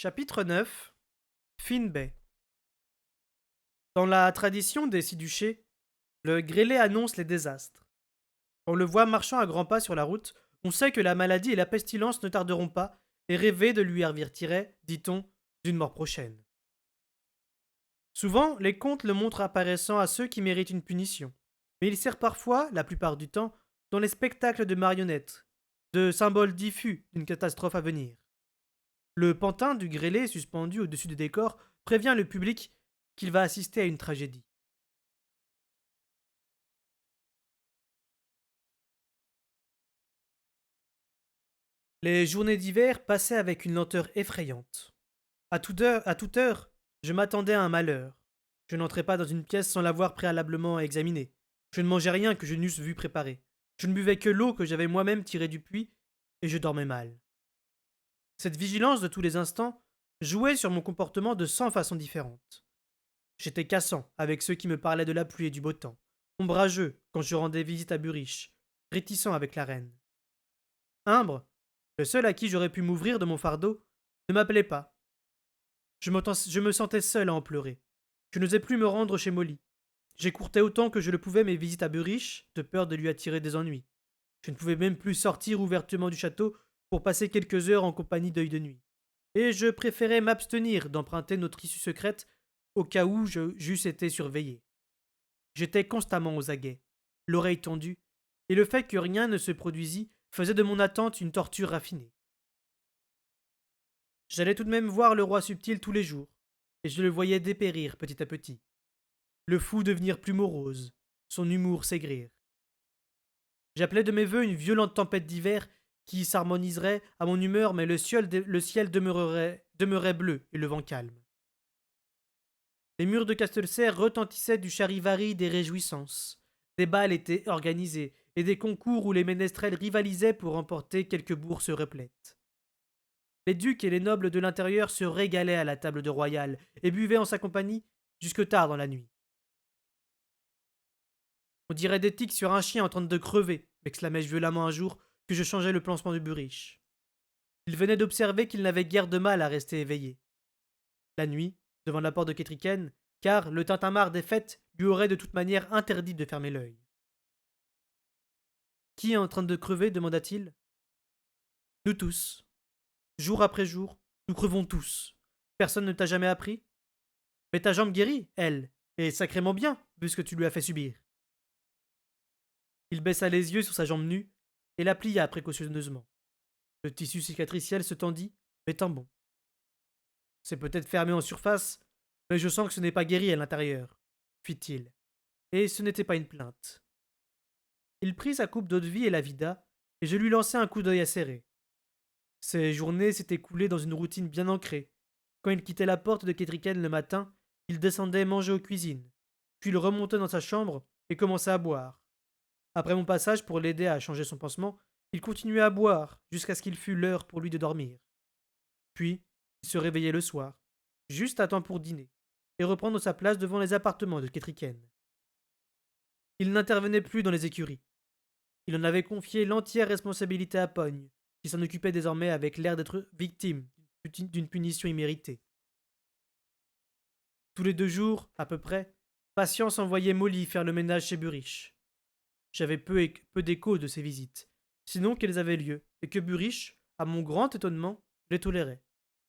Chapitre 9. Finbay. Dans la tradition des Siduchés, le grêlé annonce les désastres. Quand on le voit marchant à grands pas sur la route, on sait que la maladie et la pestilence ne tarderont pas, et rêver de lui avertirait, dit-on, d'une mort prochaine. Souvent, les contes le montrent apparaissant à ceux qui méritent une punition, mais il sert parfois, la plupart du temps, dans les spectacles de marionnettes, de symboles diffus d'une catastrophe à venir. Le pantin du grêlé suspendu au-dessus du décor prévient le public qu'il va assister à une tragédie. Les journées d'hiver passaient avec une lenteur effrayante. À toute heure, je m'attendais à un malheur. Je n'entrais pas dans une pièce sans l'avoir préalablement examinée. Je ne mangeais rien que je n'eusse vu préparer. Je ne buvais que l'eau que j'avais moi-même tirée du puits, et je dormais mal. Cette vigilance de tous les instants jouait sur mon comportement de 100 façons différentes. J'étais cassant avec ceux qui me parlaient de la pluie et du beau temps, ombrageux quand je rendais visite à Buriche, réticent avec la reine. Imbre, le seul à qui j'aurais pu m'ouvrir de mon fardeau, ne m'appelait pas. Je me sentais seul à en pleurer. Je n'osais plus me rendre chez Molly. J'écourtais autant que je le pouvais mes visites à Buriche, de peur de lui attirer des ennuis. Je ne pouvais même plus sortir ouvertement du château pour passer quelques heures en compagnie d'œil de nuit. Et je préférais m'abstenir d'emprunter notre issue secrète au cas où j'eusse été surveillé. J'étais constamment aux aguets, l'oreille tendue, et le fait que rien ne se produisit faisait de mon attente une torture raffinée. J'allais tout de même voir le roi subtil tous les jours, et je le voyais dépérir petit à petit, le fou devenir plus morose, son humour s'aigrir. J'appelais de mes vœux une violente tempête d'hiver qui s'harmoniserait à mon humeur, mais le ciel demeurait bleu et le vent calme. Les murs de Castelcerre retentissaient du charivari des réjouissances. Des bals étaient organisés, et des concours où les ménestrels rivalisaient pour remporter quelques bourses replètes. Les ducs et les nobles de l'intérieur se régalaient à la table de royal et buvaient en sa compagnie jusque tard dans la nuit. On dirait des tiques sur un chien en train de crever, m'exclamai-je violemment un jour que je changeais le pansement du buriche. Il venait d'observer qu'il n'avait guère de mal à rester éveillé. La nuit, devant la porte de Ketriken, car le tintamarre des fêtes lui aurait de toute manière interdit de fermer l'œil. Qui est en train de crever demanda-t-il. Nous tous. Jour après jour, nous crevons tous. Personne ne t'a jamais appris. Mais ta jambe guérit, elle, et sacrément bien, vu ce que tu lui as fait subir. Il baissa les yeux sur sa jambe nue et la plia précautionneusement. Le tissu cicatriciel se tendit, étant bon. C'est peut-être fermé en surface, mais je sens que ce n'est pas guéri à l'intérieur, fit-il. Et ce n'était pas une plainte. Il prit sa coupe d'eau-de-vie et la vida, et je lui lançai un coup d'œil acéré. Ses journées s'étaient coulées dans une routine bien ancrée. Quand il quittait la porte de Ketriken le matin, il descendait manger aux cuisines, puis il remontait dans sa chambre et commençait à boire. Après mon passage pour l'aider à changer son pansement, il continuait à boire jusqu'à ce qu'il fût l'heure pour lui de dormir. Puis, il se réveillait le soir, juste à temps pour dîner, et reprendre sa place devant les appartements de Ketriken. Il n'intervenait plus dans les écuries. Il en avait confié l'entière responsabilité à Pogne, qui s'en occupait désormais avec l'air d'être victime d'une punition imméritée. Tous les 2 jours, à peu près, Patience envoyait Molly faire le ménage chez Buriche. J'avais peu d'écho de ces visites, sinon qu'elles avaient lieu, et que Buriche, à mon grand étonnement, les tolérait.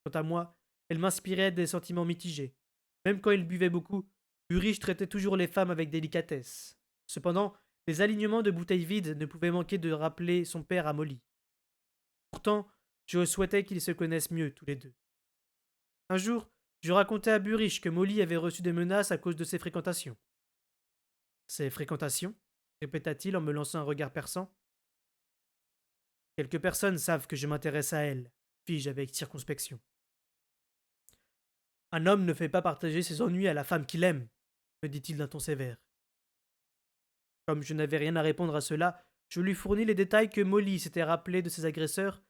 Quant à moi, elle m'inspirait des sentiments mitigés. Même quand il buvait beaucoup, Buriche traitait toujours les femmes avec délicatesse. Cependant, les alignements de bouteilles vides ne pouvaient manquer de rappeler son père à Molly. Pourtant, je souhaitais qu'ils se connaissent mieux tous les deux. Un jour, je racontai à Buriche que Molly avait reçu des menaces à cause de ses fréquentations. Ses fréquentations répéta-t-il en me lançant un regard perçant. Quelques personnes savent que je m'intéresse à elle, fis-je avec circonspection. Un homme ne fait pas partager ses ennuis à la femme qu'il aime, me dit-il d'un ton sévère. Comme je n'avais rien à répondre à cela, je lui fournis les détails que Molly s'était rappelés de ses agresseurs,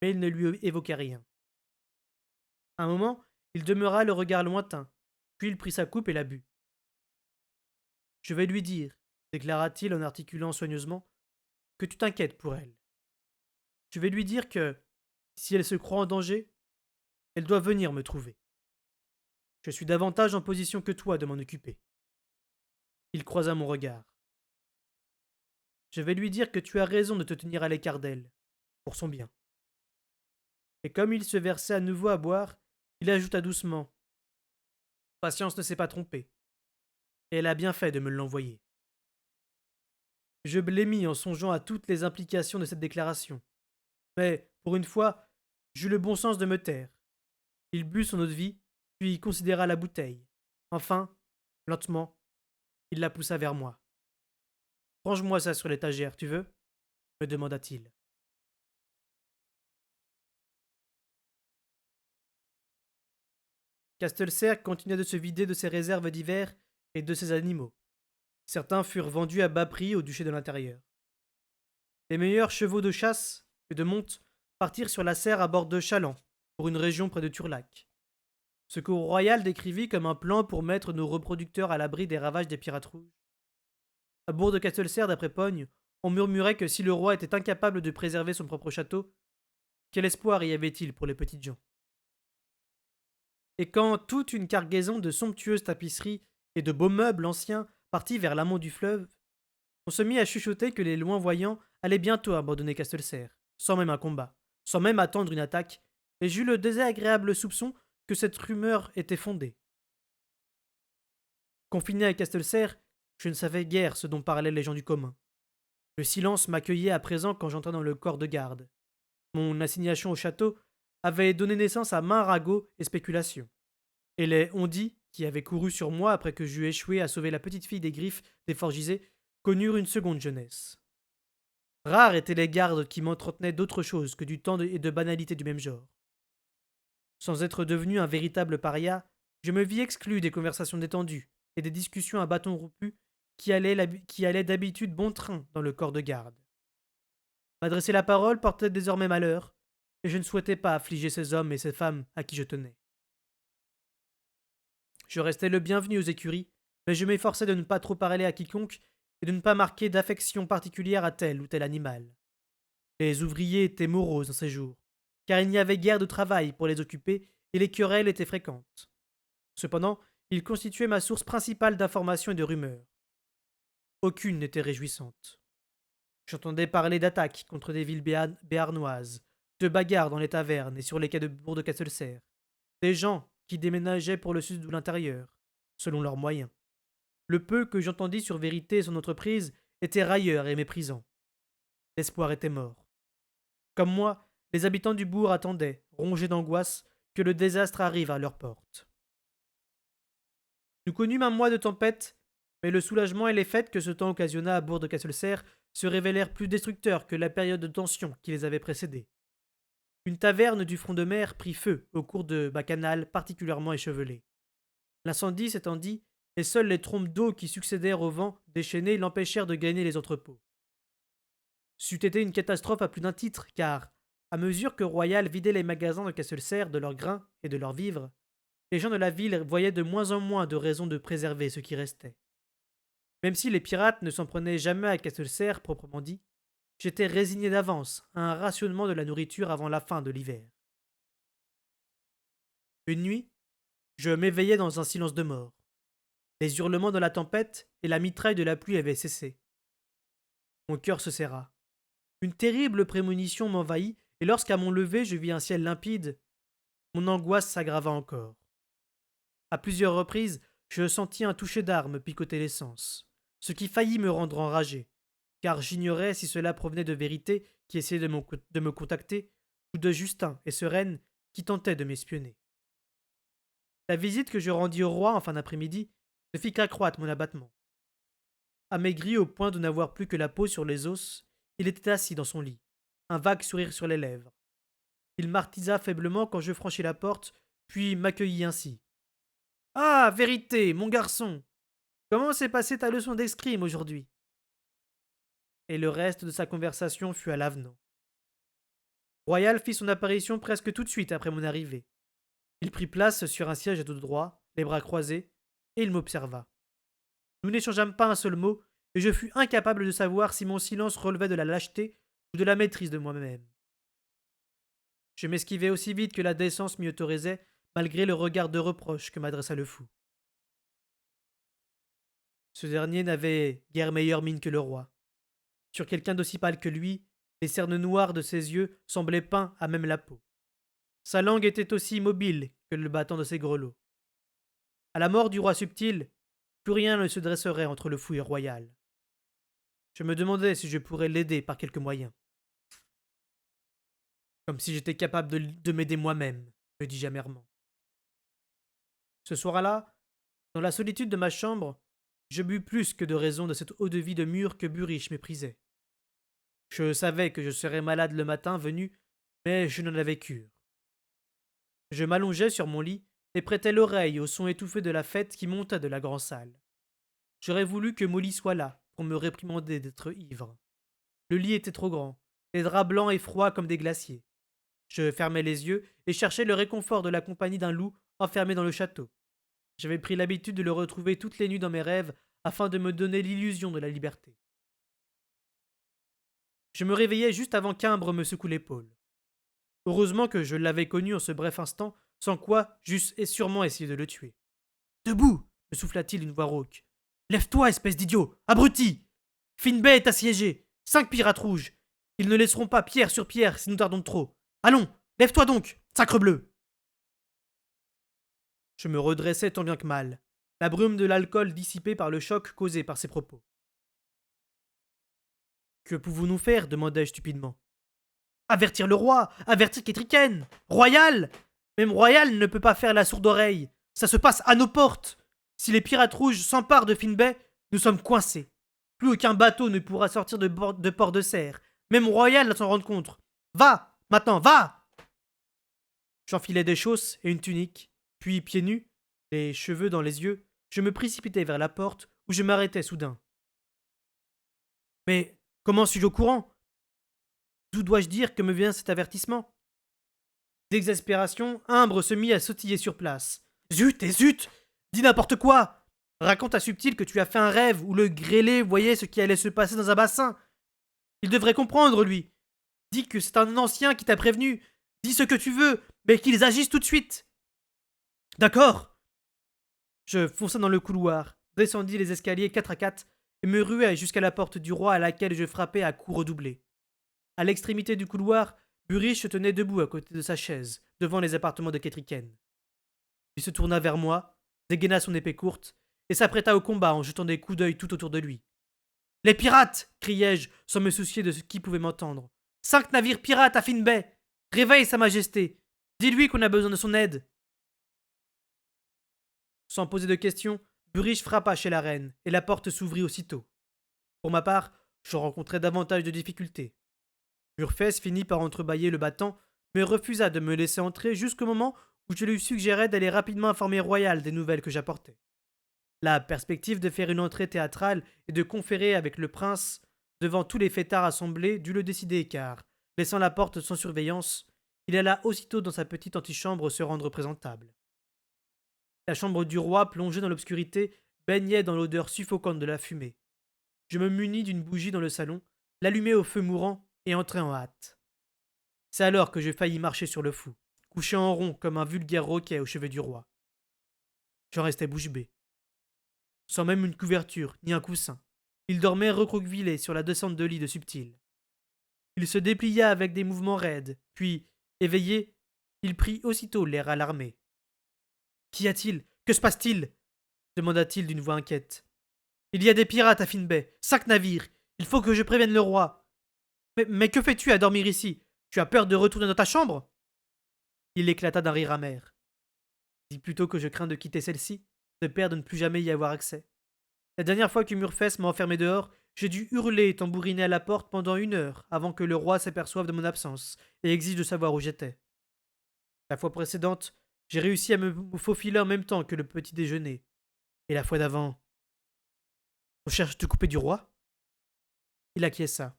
mais il ne lui évoqua rien. Un moment, il demeura le regard lointain, puis il prit sa coupe et la but. Je vais lui dire, déclara-t-il en articulant soigneusement, que tu t'inquiètes pour elle. Je vais lui dire que, si elle se croit en danger, Elle doit venir me trouver. Je suis davantage en position que toi de m'en occuper. Il croisa mon regard. Je vais lui dire que tu as raison de te tenir à l'écart d'elle, pour son bien. Et comme il se versait à nouveau à boire, il ajouta doucement. Patience ne s'est pas trompée. Et elle a bien fait de me l'envoyer. Je blêmis en songeant à toutes les implications de cette déclaration. Mais, pour une fois, j'eus le bon sens de me taire. Il but son eau-de-vie, puis considéra la bouteille. Enfin, lentement, il la poussa vers moi. Range-moi ça sur l'étagère, tu veux me demanda-t-il. Castelcergue continua de se vider de ses réserves d'hiver et de ses animaux. Certains furent vendus à bas prix au duché de l'intérieur. Les meilleurs chevaux de chasse et de monte partirent sur la serre à bord de Chaland, pour une région près de Turlac. Ce que Royal décrivit comme un plan pour mettre nos reproducteurs à l'abri des ravages des pirates rouges. À bord de Castelcergue, d'après Pogne, on murmurait que si le roi était incapable de préserver son propre château, quel espoir y avait-il pour les petites gens? Et quand toute une cargaison de somptueuses tapisseries et de beaux meubles anciens partit vers l'amont du fleuve, on se mit à chuchoter que les loin voyants allaient bientôt abandonner Castelcergue, sans même un combat, sans même attendre une attaque, et j'eus le désagréable soupçon que cette rumeur était fondée. Confiné à Castelcergue, je ne savais guère ce dont parlaient les gens du commun. Le silence m'accueillait à présent quand j'entrais dans le corps de garde. Mon assignation au château avait donné naissance à maint ragots et spéculations. Et les on-dit, qui avaient couru sur moi après que j'eus échoué à sauver la petite fille des griffes des Forgisés, connurent une seconde jeunesse. Rares étaient les gardes qui m'entretenaient d'autre chose que du temps et de banalités du même genre. Sans être devenu un véritable paria, je me vis exclu des conversations détendues et des discussions à bâtons rompus qui allaient d'habitude bon train dans le corps de garde. M'adresser la parole portait désormais malheur, et je ne souhaitais pas affliger ces hommes et ces femmes à qui je tenais. Je restais le bienvenu aux écuries, mais je m'efforçais de ne pas trop parler à quiconque et de ne pas marquer d'affection particulière à tel ou tel animal. Les ouvriers étaient moroses en ces jours, car il n'y avait guère de travail pour les occuper et les querelles étaient fréquentes. Cependant, ils constituaient ma source principale d'informations et de rumeurs. Aucune n'était réjouissante. J'entendais parler d'attaques contre des villes béarnoises, de bagarres dans les tavernes et sur les quais de bourg de Castelcerre, des gens qui déménageaient pour le sud ou l'intérieur, selon leurs moyens. Le peu que j'entendis sur Vérité et son entreprise était railleur et méprisant. L'espoir était mort. Comme moi, les habitants du bourg attendaient, rongés d'angoisse, que le désastre arrive à leur porte. Nous connûmes un mois de tempête, mais le soulagement et les fêtes que ce temps occasionna à bourg de Castelcerre se révélèrent plus destructeurs que la période de tension qui les avait précédés. Une taverne du front de mer prit feu au cours de bacchanales particulièrement échevelées. L'incendie s'étendit, et seules les trompes d'eau qui succédèrent au vent déchaîné l'empêchèrent de gagner les entrepôts. C'eût été une catastrophe à plus d'un titre, car, à mesure que Royal vidait les magasins de Castelcerre de leurs grains et de leurs vivres, les gens de la ville voyaient de moins en moins de raisons de préserver ce qui restait. Même si les pirates ne s'en prenaient jamais à Castelcerre proprement dit, j'étais résigné d'avance à un rationnement de la nourriture avant la fin de l'hiver. Une nuit, je m'éveillai dans un silence de mort. Les hurlements de la tempête et la mitraille de la pluie avaient cessé. Mon cœur se serra. Une terrible prémonition m'envahit, et lorsqu'à mon lever je vis un ciel limpide, mon angoisse s'aggrava encore. À plusieurs reprises, je sentis un toucher d'arme picoter les sens, ce qui faillit me rendre enragé, car j'ignorais si cela provenait de Vérité qui essayait de me contacter, ou de Justin et Sereine qui tentaient de m'espionner. La visite que je rendis au roi en fin d'après-midi ne fit qu'accroître mon abattement. Amaigri au point de n'avoir plus que la peau sur les os, il était assis dans son lit, un vague sourire sur les lèvres. Il martisa faiblement quand je franchis la porte, puis m'accueillit ainsi. Ah, Vérité, mon garçon! Comment s'est passée ta leçon d'escrime aujourd'hui? Et le reste de sa conversation fut à l'avenant. Royal fit son apparition presque tout de suite après mon arrivée. Il prit place sur un siège à tout droit, les bras croisés, et il m'observa. Nous n'échangeâmes pas un seul mot, et je fus incapable de savoir si mon silence relevait de la lâcheté ou de la maîtrise de moi-même. Je m'esquivai aussi vite que la décence m'y autorisait, malgré le regard de reproche que m'adressa le fou. Ce dernier n'avait guère meilleure mine que le roi. Sur quelqu'un d'aussi pâle que lui, les cernes noires de ses yeux semblaient peints à même la peau. Sa langue était aussi immobile que le battant de ses grelots. À la mort du roi subtil, plus rien ne se dresserait entre le fou et royal. Je me demandais si je pourrais l'aider par quelque moyen. Comme si j'étais capable de m'aider moi-même, me dis-je amèrement. Ce soir-là, dans la solitude de ma chambre, je bus plus que de raison de cette eau-de-vie de mûre que Burich méprisait. Je savais que je serais malade le matin venu, mais je n'en avais cure. Je m'allongeai sur mon lit et prêtai l'oreille au son étouffé de la fête qui monta de la grande salle. J'aurais voulu que Molly soit là pour me réprimander d'être ivre. Le lit était trop grand, les draps blancs et froids comme des glaciers. Je fermai les yeux et cherchai le réconfort de la compagnie d'un loup enfermé dans le château. J'avais pris l'habitude de le retrouver toutes les nuits dans mes rêves afin de me donner l'illusion de la liberté. Je me réveillai juste avant qu'Imbre me secoue l'épaule. Heureusement que je l'avais connu en ce bref instant, sans quoi j'eusse sûrement essayé de le tuer. Debout me souffla-t-il d'une voix rauque. Lève-toi, espèce d'idiot, abruti. Finbay est assiégé. 5 pirates rouges. Ils ne laisseront pas pierre sur pierre si nous tardons trop. Allons, lève-toi donc, sacrebleu. Je me redressai tant bien que mal, la brume de l'alcool dissipée par le choc causé par ses propos. Que pouvons-nous faire demandai-je stupidement. Avertir le roi, avertir Ketriken, Royal. Même Royal ne peut pas faire la sourde oreille. Ça se passe à nos portes. Si les pirates rouges s'emparent de Finbay, nous sommes coincés. Plus aucun bateau ne pourra sortir de port de serre. Même Royal va s'en rendre compte. Va, maintenant, va. J'enfilai des chausses et une tunique, puis pieds nus, les cheveux dans les yeux, je me précipitai vers la porte où je m'arrêtai soudain. Mais comment suis-je au courant? D'où dois-je dire que me vient cet avertissement? D'exaspération, Imbre se mit à sautiller sur place. Zut et zut! Dis n'importe quoi! Raconte à Subtil que tu as fait un rêve où le grêlé voyait ce qui allait se passer dans un bassin. Il devrait comprendre, lui. Dis que c'est un ancien qui t'a prévenu. Dis ce que tu veux, mais qu'ils agissent tout de suite. D'accord. Je fonçai dans le couloir, descendis les escaliers 4 à 4 et me ruai jusqu'à la porte du roi à laquelle je frappai à coups redoublés. À l'extrémité du couloir, Burich se tenait debout à côté de sa chaise, devant les appartements de Ketriken. Il se tourna vers moi, dégaina son épée courte, et s'apprêta au combat en jetant des coups d'œil tout autour de lui. Les pirates criai-je, sans me soucier de ce qui pouvait m'entendre. 5 navires pirates à Finbay. Réveille Sa Majesté. Dis-lui qu'on a besoin de son aide. Sans poser de questions, Burich frappa chez la reine, et la porte s'ouvrit aussitôt. Pour ma part, je rencontrai davantage de difficultés. Murfès finit par entrebâiller le battant, mais refusa de me laisser entrer jusqu'au moment où je lui suggérais d'aller rapidement informer Royal des nouvelles que j'apportais. La perspective de faire une entrée théâtrale et de conférer avec le prince devant tous les fêtards assemblés dut le décider car, laissant la porte sans surveillance, il alla aussitôt dans sa petite antichambre se rendre présentable. La chambre du roi, plongée dans l'obscurité, baignait dans l'odeur suffocante de la fumée. Je me munis d'une bougie dans le salon, l'allumai au feu mourant et entrai en hâte. C'est alors que je faillis marcher sur le fou, couché en rond comme un vulgaire roquet au chevet du roi. J'en restais bouche bée. Sans même une couverture ni un coussin, il dormait recroquevillé sur la descente de lit de Subtil. Il se déplia avec des mouvements raides, puis, éveillé, il prit aussitôt l'air alarmé. Qu'y a-t-il? Que se passe-t-il? Demanda-t-il d'une voix inquiète. Il y a des pirates à Finbay, 5 navires. Il faut que je prévienne le roi. Mais que fais-tu à dormir ici? Tu as peur de retourner dans ta chambre? Il éclata d'un rire amer. Dis plutôt que je crains de quitter celle-ci, de peur de ne plus jamais y avoir accès. La dernière fois que Murfès m'a enfermé dehors, j'ai dû hurler et tambouriner à la porte pendant 1 heure avant que le roi s'aperçoive de mon absence et exige de savoir où j'étais. La fois précédente, j'ai réussi à me faufiler en même temps que le petit déjeuner. Et la fois d'avant... On cherche de couper du roi? Il acquiesça.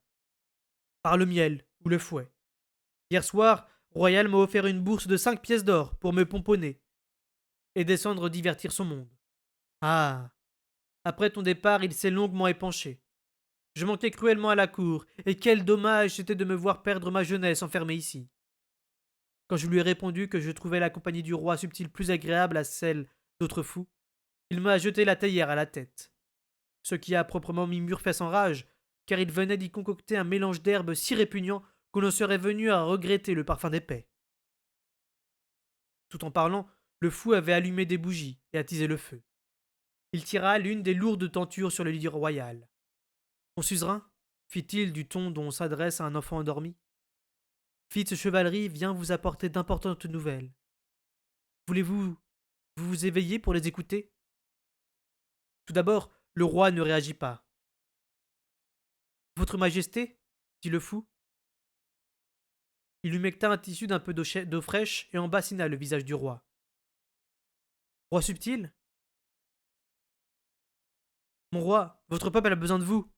Par le miel ou le fouet. Hier soir, Royal m'a offert une bourse de 5 pièces d'or pour me pomponner et descendre divertir son monde. Ah! Après ton départ, il s'est longuement épanché. Je manquais cruellement à la cour, et quel dommage c'était de me voir perdre ma jeunesse enfermée ici. Quand je lui ai répondu que je trouvais la compagnie du roi subtil plus agréable à celle d'autres fous, il m'a jeté la théière à la tête. Ce qui a proprement mis Murfess en rage, car il venait d'y concocter un mélange d'herbes si répugnant qu'on en serait venu à regretter le parfum des paix. Tout en parlant, le fou avait allumé des bougies et attisé le feu. Il tira l'une des lourdes tentures sur le lit royal. Mon suzerain, fit-il du ton dont on s'adresse à un enfant endormi, Fitz Chevalerie vient vous apporter d'importantes nouvelles. Voulez-vous vous éveiller pour les écouter? Tout d'abord, le roi ne réagit pas. Votre Majesté, dit le fou. Il humecta un tissu d'un peu d'eau fraîche et en bassina le visage du roi. Roi subtil? Mon roi, votre peuple a besoin de vous.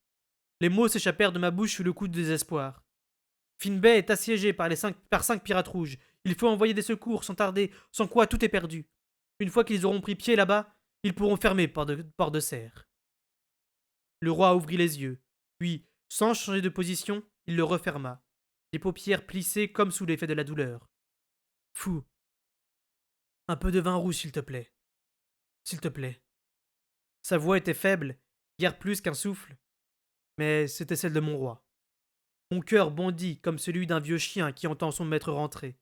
Les mots s'échappèrent de ma bouche sous le coup de désespoir. Finbay est assiégé par 5 pirates rouges. Il faut envoyer des secours sans tarder, sans quoi tout est perdu. Une fois qu'ils auront pris pied là-bas, ils pourront fermer port de serre. Le roi ouvrit les yeux, puis, sans changer de position, il le referma, les paupières plissées comme sous l'effet de la douleur. Fou. Un peu de vin rouge, s'il te plaît. S'il te plaît. Sa voix était faible, guère plus qu'un souffle, mais c'était celle de mon roi. Mon cœur bondit comme celui d'un vieux chien qui entend son maître rentrer.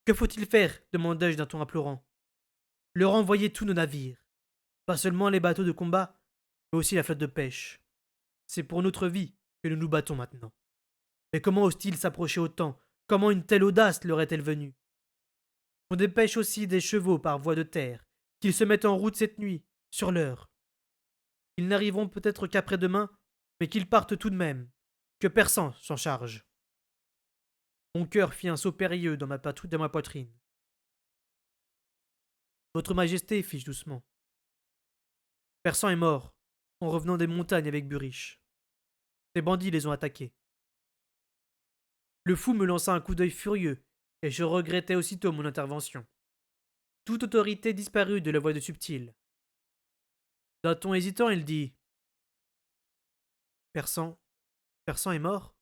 Que faut-il faire demandai-je d'un ton implorant. Leur envoyer tous nos navires. Pas seulement les bateaux de combat, mais aussi la flotte de pêche. C'est pour notre vie que nous nous battons maintenant. Mais comment osent-ils s'approcher autant? Comment une telle audace leur est-elle venue? On dépêche aussi des chevaux par voie de terre, qu'ils se mettent en route cette nuit, sur l'heure. Ils n'arriveront peut-être qu'après-demain, mais qu'ils partent tout de même. Que Persan s'en charge. Mon cœur fit un saut périlleux dans ma poitrine. Votre Majesté, fis-je doucement. Persan est mort, en revenant des montagnes avec Buriche. Ces bandits les ont attaqués. Le fou me lança un coup d'œil furieux, et je regrettai aussitôt mon intervention. Toute autorité disparut de la voix de Subtil. D'un ton hésitant, il dit Persan. Persan est mort?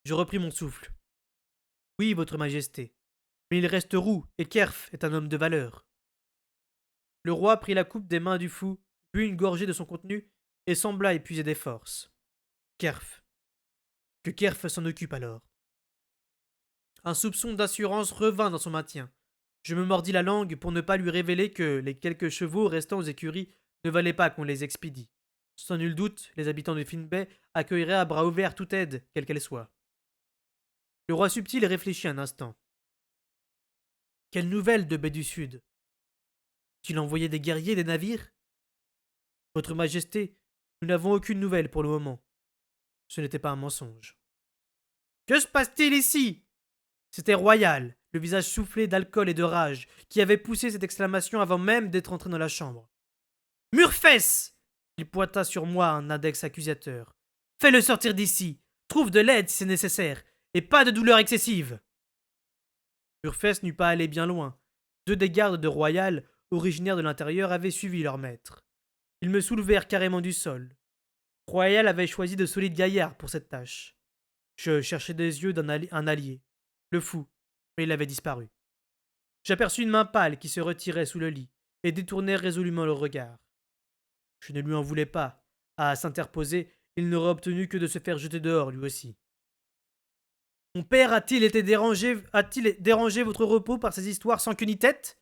Je repris mon souffle. Oui, votre Majesté. Mais il reste roux, et Kerf est un homme de valeur. Le roi prit la coupe des mains du fou, but une gorgée de son contenu, et sembla épuiser des forces. Kerf. Que Kerf s'en occupe alors. Un soupçon d'assurance revint dans son maintien. Je me mordis la langue pour ne pas lui révéler que les quelques chevaux restant aux écuries ne valaient pas qu'on les expédie. Sans nul doute, les habitants de Finbay accueilleraient à bras ouverts toute aide, quelle qu'elle soit. Le roi subtil réfléchit un instant. Quelle nouvelle de baie du Sud? Qu'il envoyait des guerriers, des navires? Votre Majesté, nous n'avons aucune nouvelle pour le moment. Ce n'était pas un mensonge. Que se passe-t-il ici? C'était Royal, le visage soufflé d'alcool et de rage, qui avait poussé cette exclamation avant même d'être entré dans la chambre. Murfess! Il pointa sur moi un index accusateur. Fais-le sortir d'ici. Trouve de l'aide si c'est nécessaire. Et pas de douleur excessive. Murfess n'eût pas allé bien loin. 2 des gardes de Royal, originaires de l'intérieur, avaient suivi leur maître. Ils me soulevèrent carrément du sol. Royal avait choisi de solides gaillards pour cette tâche. Je cherchais des yeux un allié. Le fou, mais il avait disparu. J'aperçus une main pâle qui se retirait sous le lit et détournait résolument le regard. Je ne lui en voulais pas. À s'interposer, il n'aurait obtenu que de se faire jeter dehors lui aussi. Mon père a-t-il dérangé votre repos par ces histoires sans queue ni tête?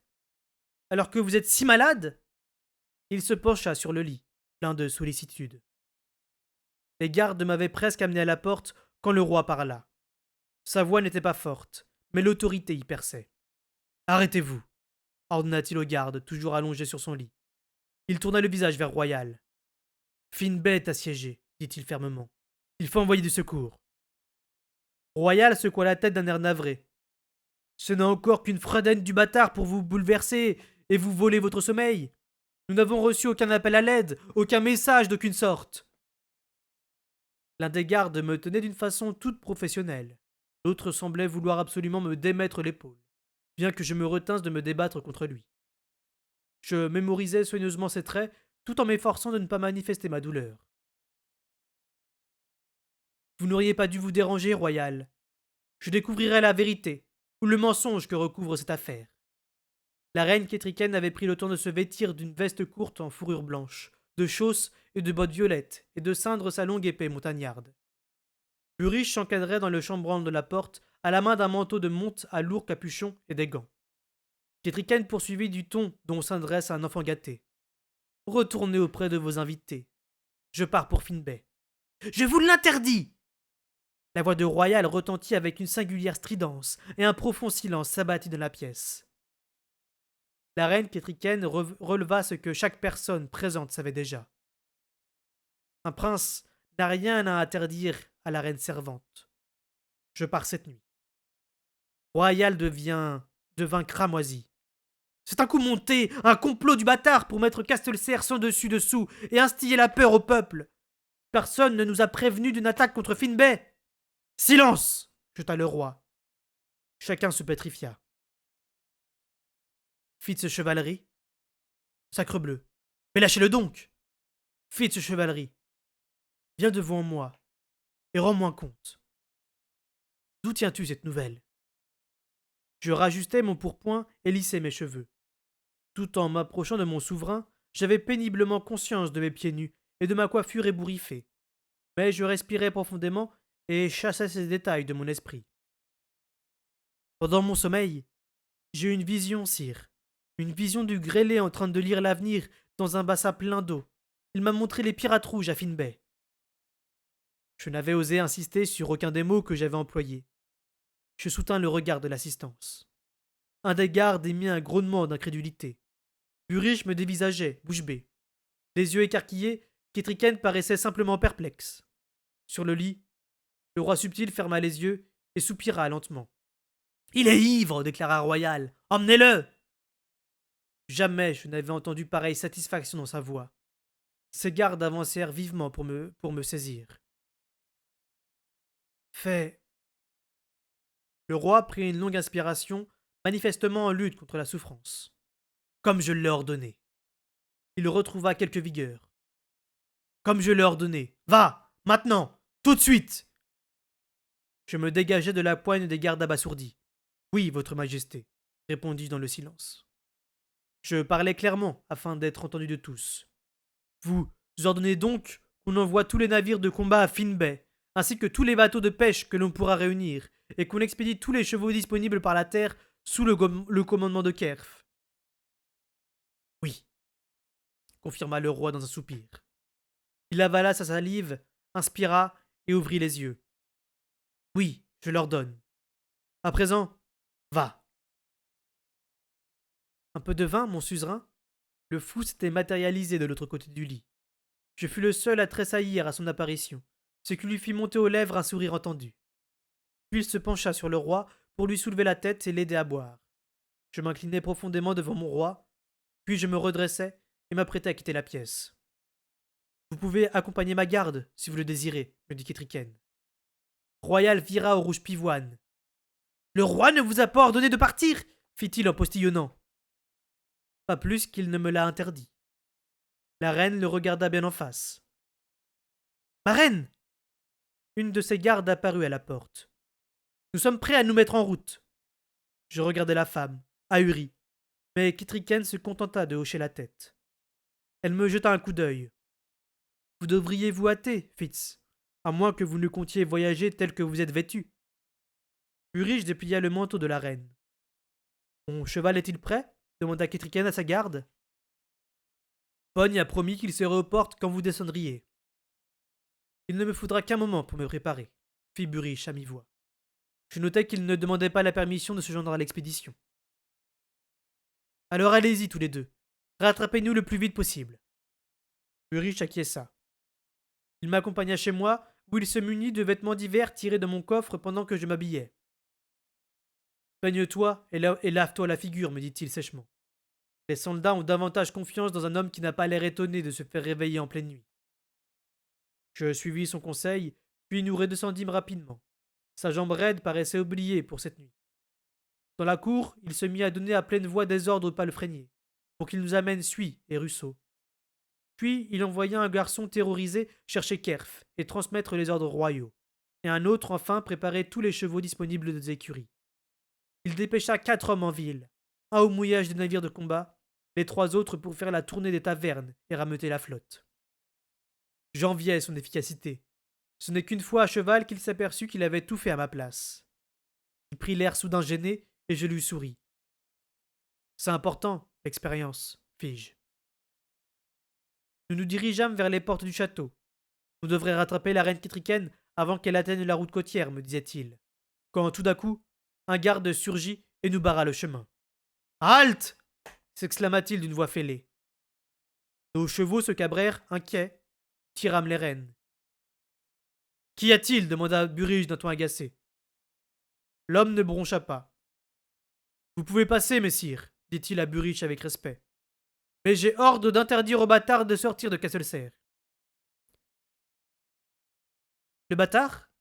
Alors que vous êtes si malade? Il se pencha sur le lit, plein de sollicitude. Les gardes m'avaient presque amené à la porte quand le roi parla. Sa voix n'était pas forte, mais l'autorité y perçait. Arrêtez-vous, ordonna-t-il au garde, toujours allongé sur son lit. Il tourna le visage vers Royal. Finbay est assiégé, dit-il fermement. Il faut envoyer du secours. Royal secoua la tête d'un air navré. Ce n'est encore qu'une fredaine du bâtard pour vous bouleverser et vous voler votre sommeil. Nous n'avons reçu aucun appel à l'aide, aucun message d'aucune sorte. L'un des gardes me tenait d'une façon toute professionnelle. L'autre semblait vouloir absolument me démettre l'épaule, bien que je me retinsse de me débattre contre lui. Je mémorisais soigneusement ses traits, tout en m'efforçant de ne pas manifester ma douleur. Vous n'auriez pas dû vous déranger, Royal. je découvrirai la vérité, ou le mensonge que recouvre cette affaire. La reine Kétriken avait pris le temps de se vêtir d'une veste courte en fourrure blanche, de chausses et de bottes violettes, et de ceindre sa longue épée montagnarde. Burish s'encadrait dans le chambranle de la porte, à la main d'un manteau de monte à lourd capuchon et des gants. Kétriken poursuivit du ton dont s'adresse un enfant gâté. Retournez auprès de vos invités. Je pars pour Finbay. Je vous l'interdis! La voix de Royal retentit avec une singulière stridence, et un profond silence s'abattit dans la pièce. La reine Kétriken releva ce que chaque personne présente savait déjà. Un prince n'a rien à interdire à la reine servante. Je pars cette nuit. Royal devint cramoisi. C'est un coup monté, un complot du bâtard pour mettre Castelcerre sans dessus dessous et instiller la peur au peuple. Personne ne nous a prévenus d'une attaque contre Finbay. Silence! Jeta le roi. Chacun se pétrifia. Fitz chevalerie. Sacrebleu. Mais lâchez-le donc! Fitz chevalerie. Viens devant moi et rends-moi compte. D'où tiens-tu cette nouvelle? Je rajustais mon pourpoint et lissais mes cheveux. Tout en m'approchant de mon souverain, j'avais péniblement conscience de mes pieds nus et de ma coiffure ébouriffée. Mais je respirais profondément et chassais ces détails de mon esprit. Pendant mon sommeil, j'ai eu une vision, sire. Une vision du grêlé en train de lire l'avenir dans un bassin plein d'eau. Il m'a montré les pirates rouges à Finbay. Je n'avais osé insister sur aucun des mots que j'avais employés. Je soutins le regard de l'assistance. Un des gardes émit un grognement d'incrédulité. Burish me dévisageait, bouche bée. Les yeux écarquillés, Kétriken paraissait simplement perplexe. Sur le lit, le roi subtil ferma les yeux et soupira lentement. Il est ivre, déclara Royal. Emmenez-le! Jamais je n'avais entendu pareille satisfaction dans sa voix. Ses gardes avancèrent vivement pour me saisir. Fait. Le roi prit une longue inspiration, manifestement en lutte contre la souffrance. Comme je l'ai ordonné. Il retrouva quelque vigueur. Comme je l'ai ordonné. Va! Maintenant! Tout de suite! Je me dégageai de la poigne des gardes abasourdis. Oui, votre majesté, répondis-je dans le silence. Je parlais clairement, afin d'être entendu de tous. Vous ordonnez donc qu'on envoie tous les navires de combat à Finbay, ainsi que tous les bateaux de pêche que l'on pourra réunir, et qu'on expédie tous les chevaux disponibles par la terre sous le commandement de Kerf. Oui, confirma le roi dans un soupir. Il avala sa salive, inspira et ouvrit les yeux. Oui, je l'ordonne. À présent, va. Un peu de vin, mon suzerain? Le fou s'était matérialisé de l'autre côté du lit. Je fus le seul à tressaillir à son apparition, ce qui lui fit monter aux lèvres un sourire entendu. Puis il se pencha sur le roi pour lui soulever la tête et l'aider à boire. Je m'inclinai profondément devant mon roi, puis je me redressai et m'apprêtai à quitter la pièce. Vous pouvez accompagner ma garde, si vous le désirez, me dit Kétriken. Royal vira au rouge pivoine. Le roi ne vous a pas ordonné de partir, fit-il en postillonnant. Pas plus qu'il ne me l'a interdit. La reine le regarda bien en face. Ma reine! Une de ses gardes apparut à la porte. Nous sommes prêts à nous mettre en route. Je regardai la femme, ahurie, mais Kétriken se contenta de hocher la tête. Elle me jeta un coup d'œil. Vous devriez vous hâter, Fitz, à moins que vous ne comptiez voyager tel que vous êtes vêtu. Burish déplia le manteau de la reine. Mon cheval est-il prêt? Demanda Kétriken à sa garde. Pogne a promis qu'il serait aux portes quand vous descendriez. Il ne me faudra qu'un moment pour me préparer, fit Burish à mi-voix. Je notai qu'il ne demandait pas la permission de se joindre à l'expédition. Alors allez-y tous les deux. Rattrapez-nous le plus vite possible. Burish acquiesça. Il m'accompagna chez moi, où il se munit de vêtements divers tirés de mon coffre pendant que je m'habillais. Peigne-toi et lave-toi la figure, me dit-il sèchement. Les soldats ont davantage confiance dans un homme qui n'a pas l'air étonné de se faire réveiller en pleine nuit. Je suivis son conseil, puis nous redescendîmes rapidement. Sa jambe raide paraissait oubliée pour cette nuit. Dans la cour, il se mit à donner à pleine voix des ordres au palefrenier, pour qu'il nous amène Suy et Russo. Puis il envoya un garçon terrorisé chercher Kerf et transmettre les ordres royaux. et un autre enfin préparait tous les chevaux disponibles des écuries. Il dépêcha 4 hommes en ville, un au mouillage des navires de combat, les 3 autres pour faire la tournée des tavernes et rameuter la flotte. J'enviais son efficacité. Ce n'est qu'une fois à cheval qu'il s'aperçut qu'il avait tout fait à ma place. Il prit l'air soudain gêné et je lui souris. C'est important, l'expérience, fis-je. Nous nous dirigeâmes vers les portes du château. On devrait rattraper la reine Kétriken avant qu'elle atteigne la route côtière, me disait-il. Quand tout d'un coup, un garde surgit et nous barra le chemin. Halte s'exclama-t-il d'une voix fêlée. Nos chevaux se cabrèrent, inquiets, tirâmes les rênes. Qu'y a-t-il demanda Burige d'un ton agacé. L'homme ne broncha pas. Vous pouvez passer, messire, dit-il à Burige avec respect. Mais j'ai ordre d'interdire au bâtard de sortir de Castelcerre. Le bâtard?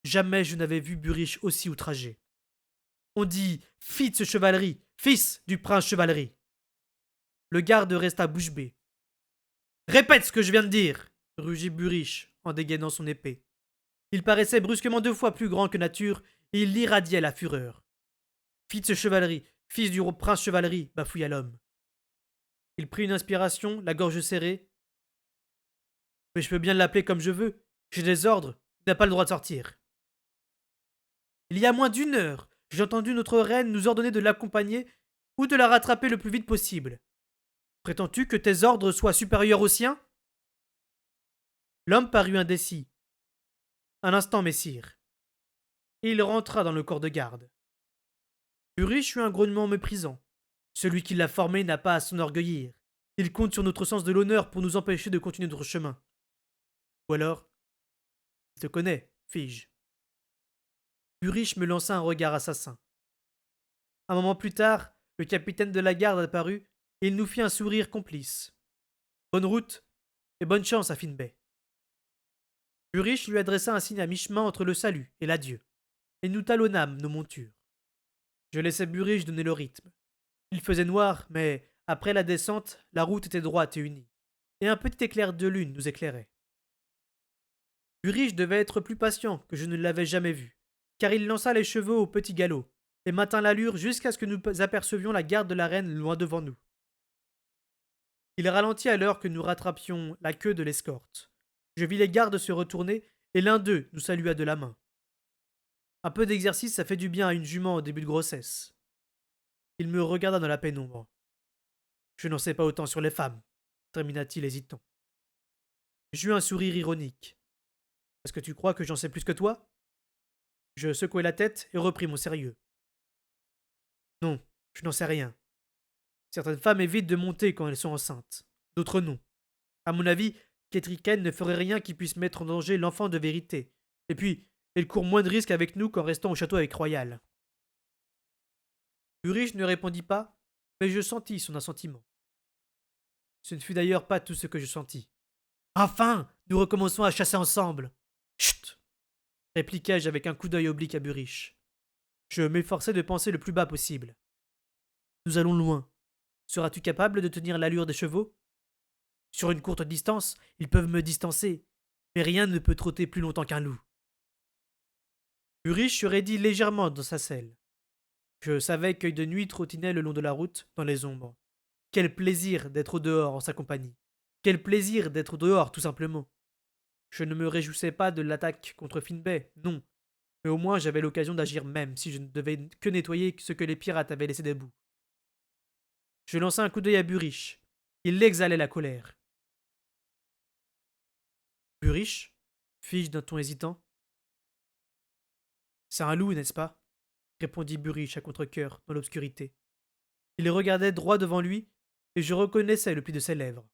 Jamais je n'avais vu Burige aussi outragé. On dit fils chevalerie, fils du prince chevalerie. Le garde resta bouche bée. Répète ce que je viens de dire, rugit Burige en dégainant son épée. Il paraissait brusquement 2 fois plus grand que nature et il irradiait la fureur. Fils chevalerie, fils du prince chevalerie, bafouilla l'homme. Il prit une inspiration, la gorge serrée. Mais je peux bien l'appeler comme je veux. J'ai des ordres, il n'a pas le droit de sortir. Il y a moins d'1 heure, j'ai entendu notre reine nous ordonner de l'accompagner ou de la rattraper le plus vite possible. Prétends-tu que tes ordres soient supérieurs aux siens? L'homme parut indécis. Un instant, messire. Et il rentra dans le corps de garde. Burige eut un grognement méprisant. Celui qui l'a formé n'a pas à s'enorgueillir. Il compte sur notre sens de l'honneur pour nous empêcher de continuer notre chemin. Ou alors, il te connaît, fis-je. Burige me lança un regard assassin. Un moment plus tard, le capitaine de la garde apparut et il nous fit un sourire complice. Bonne route et bonne chance à Finbay. Burige lui adressa un signe à mi-chemin entre le salut et l'adieu, et nous talonnâmes nos montures. Je laissai Burige donner le rythme. Il faisait noir, mais après la descente, la route était droite et unie, et un petit éclair de lune nous éclairait. Burige devait être plus patient que je ne l'avais jamais vu, car il lança les chevaux au petit galop, et maintint l'allure jusqu'à ce que nous apercevions la garde de la reine loin devant nous. Il ralentit à l'heure que nous rattrapions la queue de l'escorte. Je vis les gardes se retourner, et l'un d'eux nous salua de la main. Un peu d'exercice, ça fait du bien à une jument au début de grossesse. Il me regarda dans la pénombre. Je n'en sais pas autant sur les femmes, termina-t-il hésitant. J'eus un sourire ironique. Est-ce que tu crois que j'en sais plus que toi? Je secouai la tête et repris mon sérieux. Non, je n'en sais rien. Certaines femmes évitent de monter quand elles sont enceintes, d'autres non. À mon avis, Kétriken ne ferait rien qui puisse mettre en danger l'enfant de vérité. Et puis, elle court moins de risques avec nous qu'en restant au château avec Royal. Burige ne répondit pas, mais je sentis son assentiment. Ce ne fut d'ailleurs pas tout ce que je sentis. Enfin, nous recommençons à chasser ensemble. Chut! Répliquai-je avec un coup d'œil oblique à Burige. Je m'efforçai de penser le plus bas possible. Nous allons loin. Seras-tu capable de tenir l'allure des chevaux? Sur une courte distance, ils peuvent me distancer, mais rien ne peut trotter plus longtemps qu'un loup. Burige se raidit légèrement dans sa selle. Je savais qu'œil de nuit trottinait le long de la route, dans les ombres. Quel plaisir d'être au dehors en sa compagnie. Quel plaisir d'être dehors, tout simplement. Je ne me réjouissais pas de l'attaque contre Finbay, non. Mais au moins j'avais l'occasion d'agir même si je ne devais que nettoyer ce que les pirates avaient laissé debout. Je lançai un coup d'œil à Burige. Il exhalait la colère. Burige? Fis-je d'un ton hésitant. C'est un loup, n'est-ce pas? Répondit Burige à contre-cœur dans l'obscurité. Il regardait droit devant lui, et je reconnaissais le pli de ses lèvres.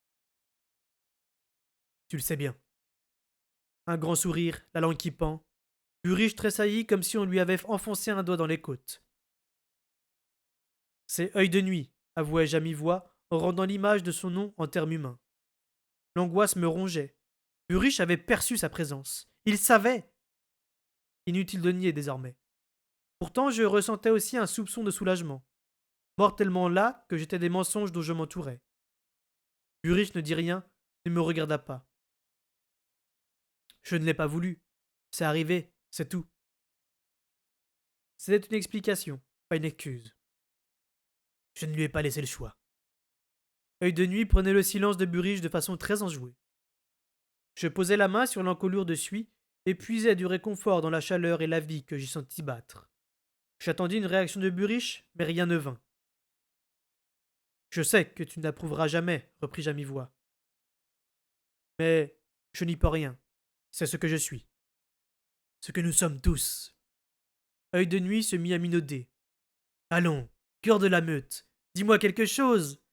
Tu le sais bien. Un grand sourire, la langue qui pend. Burige tressaillit comme si on lui avait enfoncé un doigt dans les côtes. C'est œil de nuit, avouai-je à mi-voix, en rendant l'image de son nom en termes humains. L'angoisse me rongeait. Burige avait perçu sa présence. Il savait. Inutile de nier désormais. Pourtant, je ressentais aussi un soupçon de soulagement. Mortellement las que j'étais des mensonges dont je m'entourais. Burige ne dit rien, ne me regarda pas. Je ne l'ai pas voulu. C'est arrivé, c'est tout. C'était une explication, pas une excuse. Je ne lui ai pas laissé le choix. Œil de nuit prenait le silence de Burrich de façon très enjouée. Je posai la main sur l'encolure de suie et puisai du réconfort dans la chaleur et la vie que j'y sentis battre. J'attendis une réaction de Burrich, mais rien ne vint. Je sais que tu n'approuveras jamais, repris-je à mi-voix. Mais je n'y peux rien. C'est ce que je suis. Ce que nous sommes tous. Œil de nuit se mit à minauder. Allons, cœur de la meute, dis-moi quelque chose.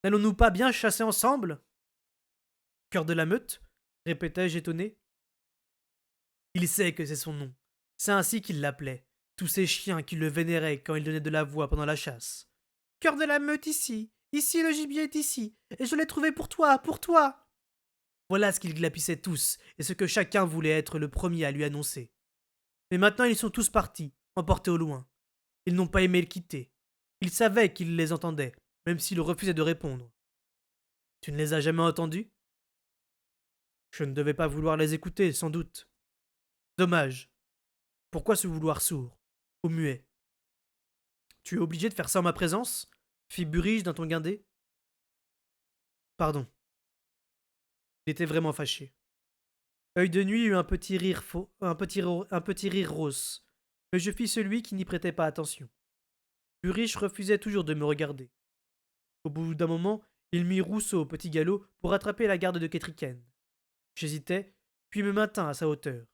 N'allons-nous pas bien chasser ensemble? Cœur de la meute? Répétai-je étonné. Il sait que c'est son nom. C'est ainsi qu'il l'appelait. Tous ces chiens qui le vénéraient quand il donnait de la voix pendant la chasse. Cœur de la meute ici. Ici, le gibier est ici. Et je l'ai trouvé pour toi, pour toi. Voilà ce qu'ils glapissaient tous, et ce que chacun voulait être le premier à lui annoncer. Mais maintenant ils sont tous partis, emportés au loin. Ils n'ont pas aimé le quitter. Ils savaient qu'il les entendait, même s'il refusait de répondre. Tu ne les as jamais entendus? Je ne devais pas vouloir les écouter, sans doute. Dommage. Pourquoi se vouloir sourd ou muet? Tu es obligé de faire ça en ma présence? Fit Burrich d'un ton guindé. Pardon. Il était vraiment fâché. Œil de nuit eut un petit rire faux, un petit rire rose, mais je fis celui qui n'y prêtait pas attention. Burrich refusait toujours de me regarder. Au bout d'un moment, il mit Rousseau au petit galop pour attraper la garde de Ketriken. J'hésitai, puis me maintins à sa hauteur.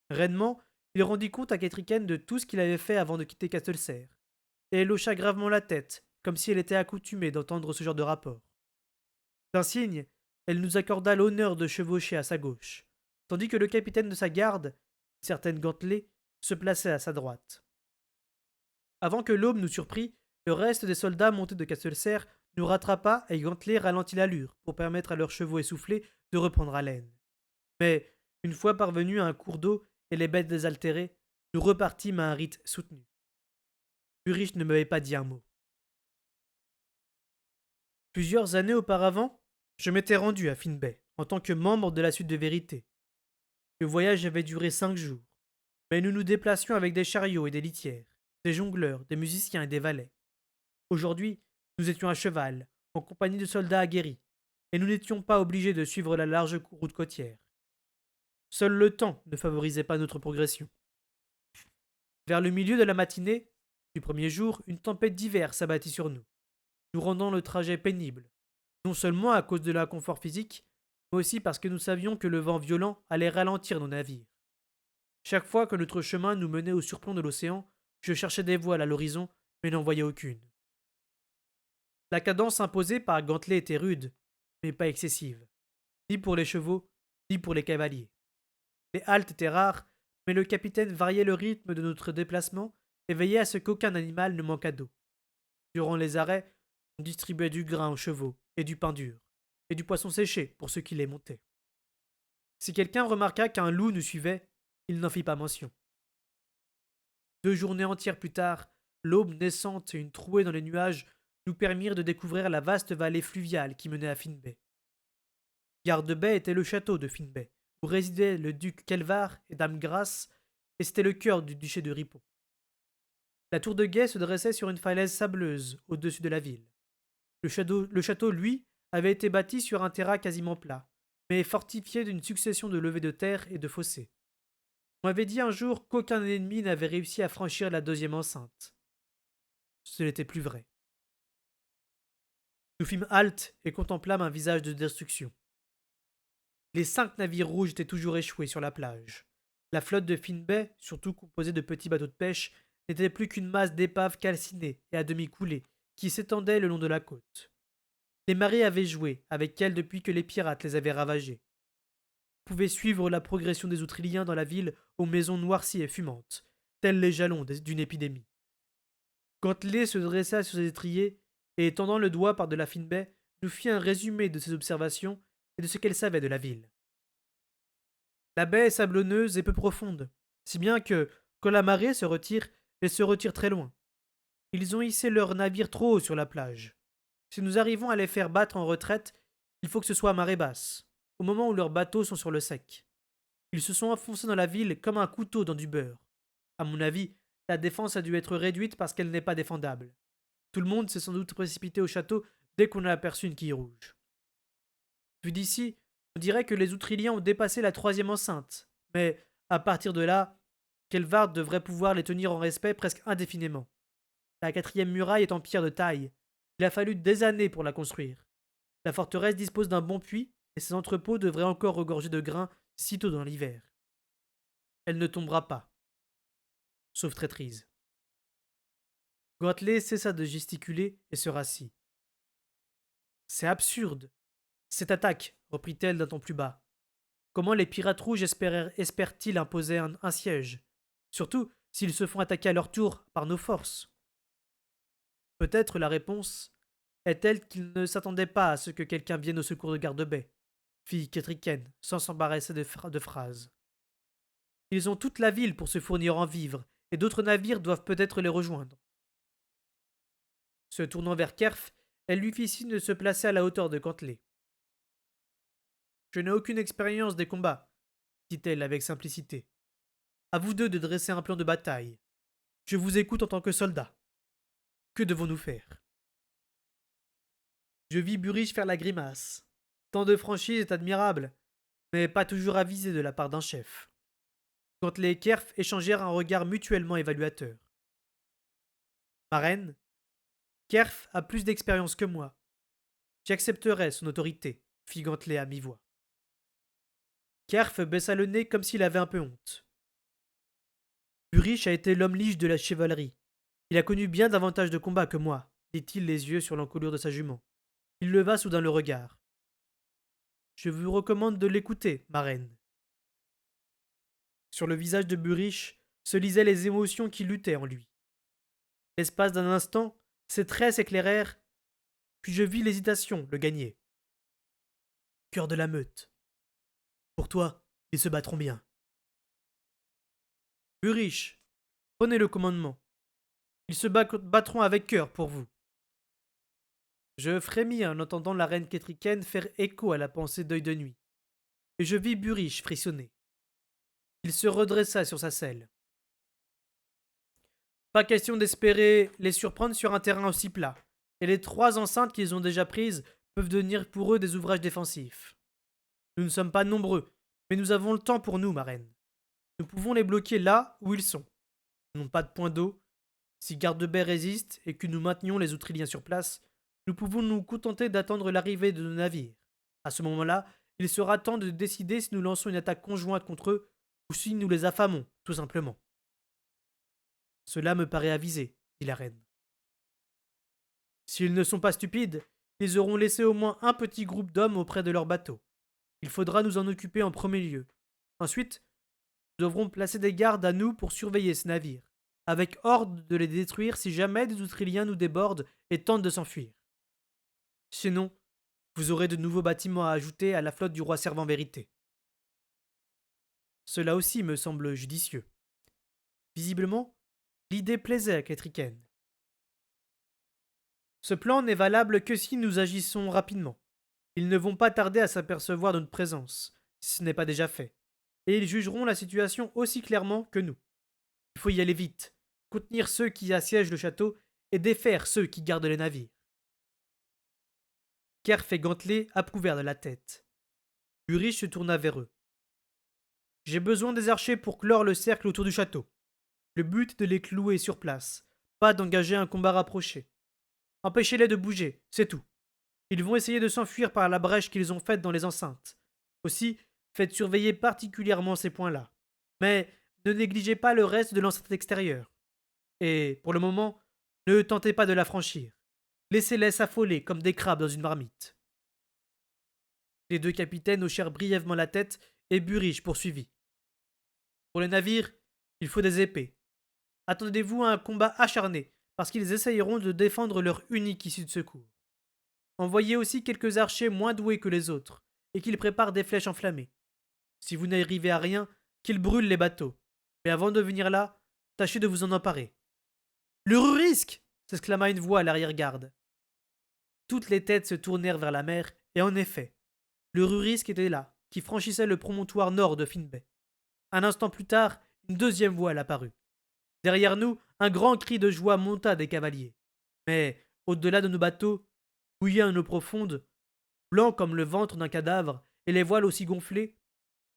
Rainement, il rendit compte à Ketriken de tout ce qu'il avait fait avant de quitter Castelserre, et elle hocha gravement la tête, comme si elle était accoutumée d'entendre ce genre de rapport. D'un signe, elle nous accorda l'honneur de chevaucher à sa gauche, tandis que le capitaine de sa garde, une certaine Gantelet, se plaçait à sa droite. Avant que l'aube nous surprît, le reste des soldats montés de Castelserre nous rattrapa et Gantelet ralentit l'allure pour permettre à leurs chevaux essoufflés de reprendre haleine. Mais, une fois parvenus à un cours d'eau et les bêtes désaltérées, nous repartîmes à un rythme soutenu. Burrich ne m'avait pas dit un mot. Plusieurs années auparavant, je m'étais rendu à Finbay en tant que membre de la suite de vérité. Le voyage avait duré 5 jours, mais nous nous déplacions avec des chariots et des litières, des jongleurs, des musiciens et des valets. Aujourd'hui, nous étions à cheval, en compagnie de soldats aguerris, et nous n'étions pas obligés de suivre la large route côtière. Seul le temps ne favorisait pas notre progression. Vers le milieu de la matinée du premier jour, une tempête d'hiver s'abattit sur nous, nous rendant le trajet pénible, non seulement à cause de l'inconfort physique, mais aussi parce que nous savions que le vent violent allait ralentir nos navires. Chaque fois que notre chemin nous menait au surplomb de l'océan, je cherchais des voiles à l'horizon, mais n'en voyais aucune. La cadence imposée par Gantelet était rude, mais pas excessive, ni pour les chevaux, ni pour les cavaliers. Les haltes étaient rares, mais le capitaine variait le rythme de notre déplacement et veillait à ce qu'aucun animal ne manquât d'eau. Durant les arrêts, on distribuait du grain aux chevaux et du pain dur, et du poisson séché pour ceux qui les montaient. Si quelqu'un remarqua qu'un loup nous suivait, il n'en fit pas mention. 2 journées entières plus tard, l'aube naissante et une trouée dans les nuages nous permirent de découvrir la vaste vallée fluviale qui menait à Finbay. Garde-Bay était le château de Finbay, où résidaient le duc Kelvar et Dame Grace, et c'était le cœur du duché de Ripon. La tour de guet se dressait sur une falaise sableuse au-dessus de la ville. Le château, lui, avait été bâti sur un terrain quasiment plat, mais fortifié d'une succession de levées de terre et de fossés. On m'avait dit un jour qu'aucun ennemi n'avait réussi à franchir la deuxième enceinte. Ce n'était plus vrai. Nous fîmes halte et contemplâmes un visage de destruction. Les 5 navires rouges étaient toujours échoués sur la plage. La flotte de Finbay, surtout composée de petits bateaux de pêche, n'était plus qu'une masse d'épaves calcinées et à demi coulées, qui s'étendaient le long de la côte. Les marées avaient joué avec elles depuis que les pirates les avaient ravagées. On pouvait suivre la progression des Outriliens dans la ville aux maisons noircies et fumantes, tels les jalons d'une épidémie. Gantelet se dressa sur ses étriers et, tendant le doigt par de la Finbay, nous fit un résumé de ses observations et de ce qu'elle savait de la ville. La baie est sablonneuse et peu profonde, si bien que, quand la marée se retire, elle se retire très loin. Ils ont hissé leurs navires trop haut sur la plage. Si nous arrivons à les faire battre en retraite, il faut que ce soit à marée basse, au moment où leurs bateaux sont sur le sec. Ils se sont enfoncés dans la ville comme un couteau dans du beurre. À mon avis, la défense a dû être réduite parce qu'elle n'est pas défendable. Tout le monde s'est sans doute précipité au château dès qu'on a aperçu une quille rouge. Vu d'ici, on dirait que les Outriliens ont dépassé la troisième enceinte, mais à partir de là, Kelvard devrait pouvoir les tenir en respect presque indéfiniment. La quatrième muraille est en pierre de taille. Il a fallu des années pour la construire. La forteresse dispose d'un bon puits, et ses entrepôts devraient encore regorger de grains sitôt dans l'hiver. Elle ne tombera pas, sauf traîtrise. Gantley cessa de gesticuler et se rassit. C'est absurde. Cette attaque, reprit-elle d'un ton plus bas. Comment les pirates rouges espèrent-ils imposer un siège? Surtout s'ils se font attaquer à leur tour par nos forces. Peut-être la réponse est telle qu'ils ne s'attendaient pas à ce que quelqu'un vienne au secours de Garde-Baie, fit Ketriken, sans s'embarrasser de phrases. Ils ont toute la ville pour se fournir en vivres, et d'autres navires doivent peut-être les rejoindre. Se tournant vers Kerf, elle lui fit signe de se placer à la hauteur de Gantley. Je n'ai aucune expérience des combats, dit-elle avec simplicité. À vous deux de dresser un plan de bataille. Je vous écoute en tant que soldat. Que devons-nous faire? Je vis Burrich faire la grimace. Tant de franchise est admirable, mais pas toujours avisé de la part d'un chef. Gantley et Kerf échangèrent un regard mutuellement évaluateur. Ma reine, Kerf a plus d'expérience que moi. J'accepterai son autorité, fit Gantley à mi-voix. Kerf baissa le nez comme s'il avait un peu honte. Burrich a été l'homme lige de la chevalerie. Il a connu bien davantage de combats que moi, dit-il les yeux sur l'encolure de sa jument. Il leva soudain le regard. Je vous recommande de l'écouter, ma reine. Sur le visage de Burrich se lisaient les émotions qui luttaient en lui. L'espace d'un instant, ses traits s'éclairèrent, puis je vis l'hésitation le gagner. Cœur de la meute. Pour toi, ils se battront bien. Burrich, prenez le commandement. Ils se battront avec cœur pour vous. Je frémis en entendant la reine Ketriken faire écho à la pensée d'œil de nuit, et je vis Burrich frissonner. Il se redressa sur sa selle. Pas question d'espérer les surprendre sur un terrain aussi plat, et les 3 enceintes qu'ils ont déjà prises peuvent devenir pour eux des ouvrages défensifs. Nous ne sommes pas nombreux, mais nous avons le temps pour nous, ma reine. Nous pouvons les bloquer là où ils sont. Ils n'ont pas de point d'eau. Si Garde-Baie résiste et que nous maintenions les Outriliens sur place, nous pouvons nous contenter d'attendre l'arrivée de nos navires. À ce moment-là, il sera temps de décider si nous lançons une attaque conjointe contre eux ou si nous les affamons, tout simplement. Cela me paraît avisé, dit la reine. S'ils ne sont pas stupides, ils auront laissé au moins un petit groupe d'hommes auprès de leur bateau. Il faudra nous en occuper en premier lieu. Ensuite, nous devrons placer des gardes à nous pour surveiller ces navires, avec ordre de les détruire si jamais des Outriliens nous débordent et tentent de s'enfuir. Sinon, vous aurez de nouveaux bâtiments à ajouter à la flotte du roi Servant Vérité. Cela aussi me semble judicieux. Visiblement, l'idée plaisait à Ketriken. Ce plan n'est valable que si nous agissons rapidement. Ils ne vont pas tarder à s'apercevoir de notre présence, si ce n'est pas déjà fait, et ils jugeront la situation aussi clairement que nous. Il faut y aller vite, contenir ceux qui assiègent le château et défaire ceux qui gardent les navires. Kerf et Gantley approuvèrent de la tête. Burrich se tourna vers eux. J'ai besoin des archers pour clore le cercle autour du château. Le but est de les clouer sur place, pas d'engager un combat rapproché. Empêchez-les de bouger, c'est tout. Ils vont essayer de s'enfuir par la brèche qu'ils ont faite dans les enceintes. Aussi, faites surveiller particulièrement ces points-là. Mais ne négligez pas le reste de l'enceinte extérieure. Et, pour le moment, ne tentez pas de la franchir. Laissez-les s'affoler comme des crabes dans une marmite. Les 2 capitaines hochèrent brièvement la tête et Burrich poursuivit. Pour les navires, il faut des épées. Attendez-vous à un combat acharné, parce qu'ils essayeront de défendre leur unique issue de secours. Envoyez aussi quelques archers moins doués que les autres, et qu'ils préparent des flèches enflammées. Si vous n'arrivez à rien, qu'ils brûlent les bateaux. Mais avant de venir là, tâchez de vous en emparer. Le risque s'exclama une voix à l'arrière-garde. Toutes les têtes se tournèrent vers la mer, et en effet, le Rurisk était là, qui franchissait le promontoire nord de Finbay. Un instant plus tard, une deuxième voile apparut. Derrière nous, un grand cri de joie monta des cavaliers. Mais, au-delà de nos bateaux, mouillés en eau profonde, blanc comme le ventre d'un cadavre et les voiles aussi gonflées,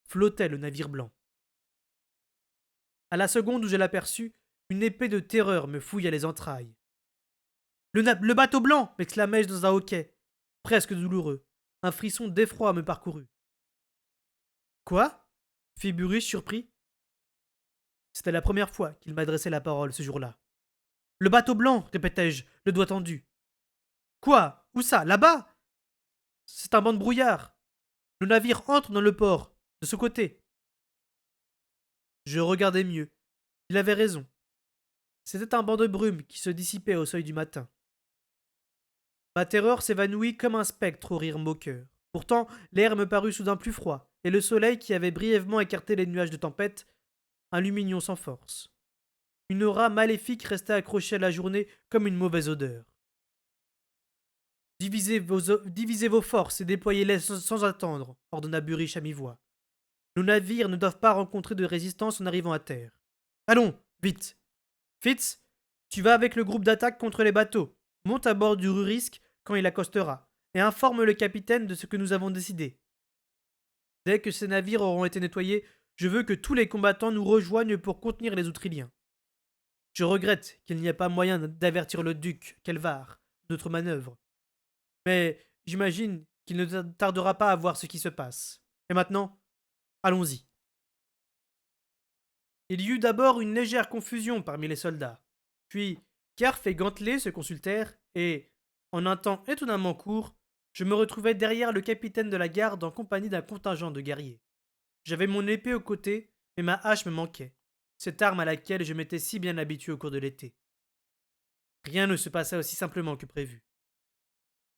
flottait le navire blanc. À la seconde où je l'aperçus, une épée de terreur me fouilla les entrailles. Le bateau blanc m'exclamai-je dans un hoquet, presque douloureux. Un frisson d'effroi me parcourut. Quoi fit Buriche surpris. C'était la première fois qu'il m'adressait la parole ce jour-là. Le bateau blanc, répétai-je, le doigt tendu. Quoi? Où ça? Là-bas? C'est un banc de brouillard. Le navire entre dans le port, de ce côté. Je regardai mieux. Il avait raison. C'était un banc de brume qui se dissipait au seuil du matin. Ma terreur s'évanouit comme un spectre au rire moqueur. Pourtant, l'air me parut soudain plus froid, et le soleil qui avait brièvement écarté les nuages de tempête, un lumignon sans force. Une aura maléfique restait accrochée à la journée comme une mauvaise odeur. Divisez vos forces et déployez-les sans attendre, ordonna Buriche à mi-voix. Nos navires ne doivent pas rencontrer de résistance en arrivant à terre. Allons, vite. Fitz, tu vas avec le groupe d'attaque contre les bateaux. Monte à bord du Rurisque quand il accostera, et informe le capitaine de ce que nous avons décidé. Dès que ces navires auront été nettoyés, je veux que tous les combattants nous rejoignent pour contenir les Outriliens. Je regrette qu'il n'y ait pas moyen d'avertir le duc Kelvar de notre manœuvre. Mais j'imagine qu'il ne tardera pas à voir ce qui se passe. Et maintenant, allons-y. Il y eut d'abord une légère confusion parmi les soldats. Puis, Kerf et Gantelet se consultèrent et, en un temps étonnamment court, je me retrouvai derrière le capitaine de la garde en compagnie d'un contingent de guerriers. J'avais mon épée au côté, mais ma hache me manquait, cette arme à laquelle je m'étais si bien habitué au cours de l'été. Rien ne se passa aussi simplement que prévu.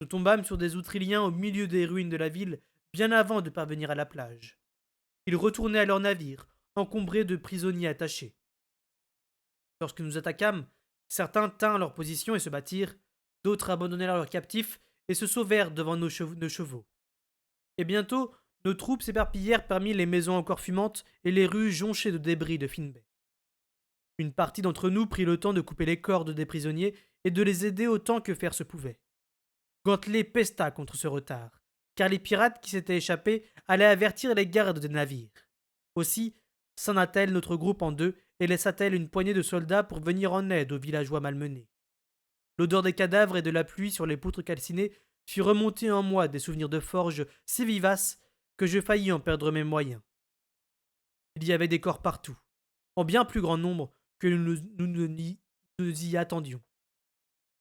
Nous tombâmes sur des Outriliens au milieu des ruines de la ville, bien avant de parvenir à la plage. Ils retournaient à leur navire, encombrés de prisonniers attachés. Lorsque nous attaquâmes, certains tinrent leur position et se battirent, d'autres abandonnèrent leurs captifs et se sauvèrent devant nos chevaux. Et bientôt, nos troupes s'éparpillèrent parmi les maisons encore fumantes et les rues jonchées de débris de Finbay. Une partie d'entre nous prit le temps de couper les cordes des prisonniers et de les aider autant que faire se pouvait. Gantelet pesta contre ce retard, car les pirates qui s'étaient échappés allaient avertir les gardes des navires. Aussi, scindra-t-elle notre groupe en deux et laissa-t-elle une poignée de soldats pour venir en aide aux villageois malmenés. L'odeur des cadavres et de la pluie sur les poutres calcinées fit remonter en moi des souvenirs de forge si vivaces que je faillis en perdre mes moyens. Il y avait des corps partout, en bien plus grand nombre que nous y attendions.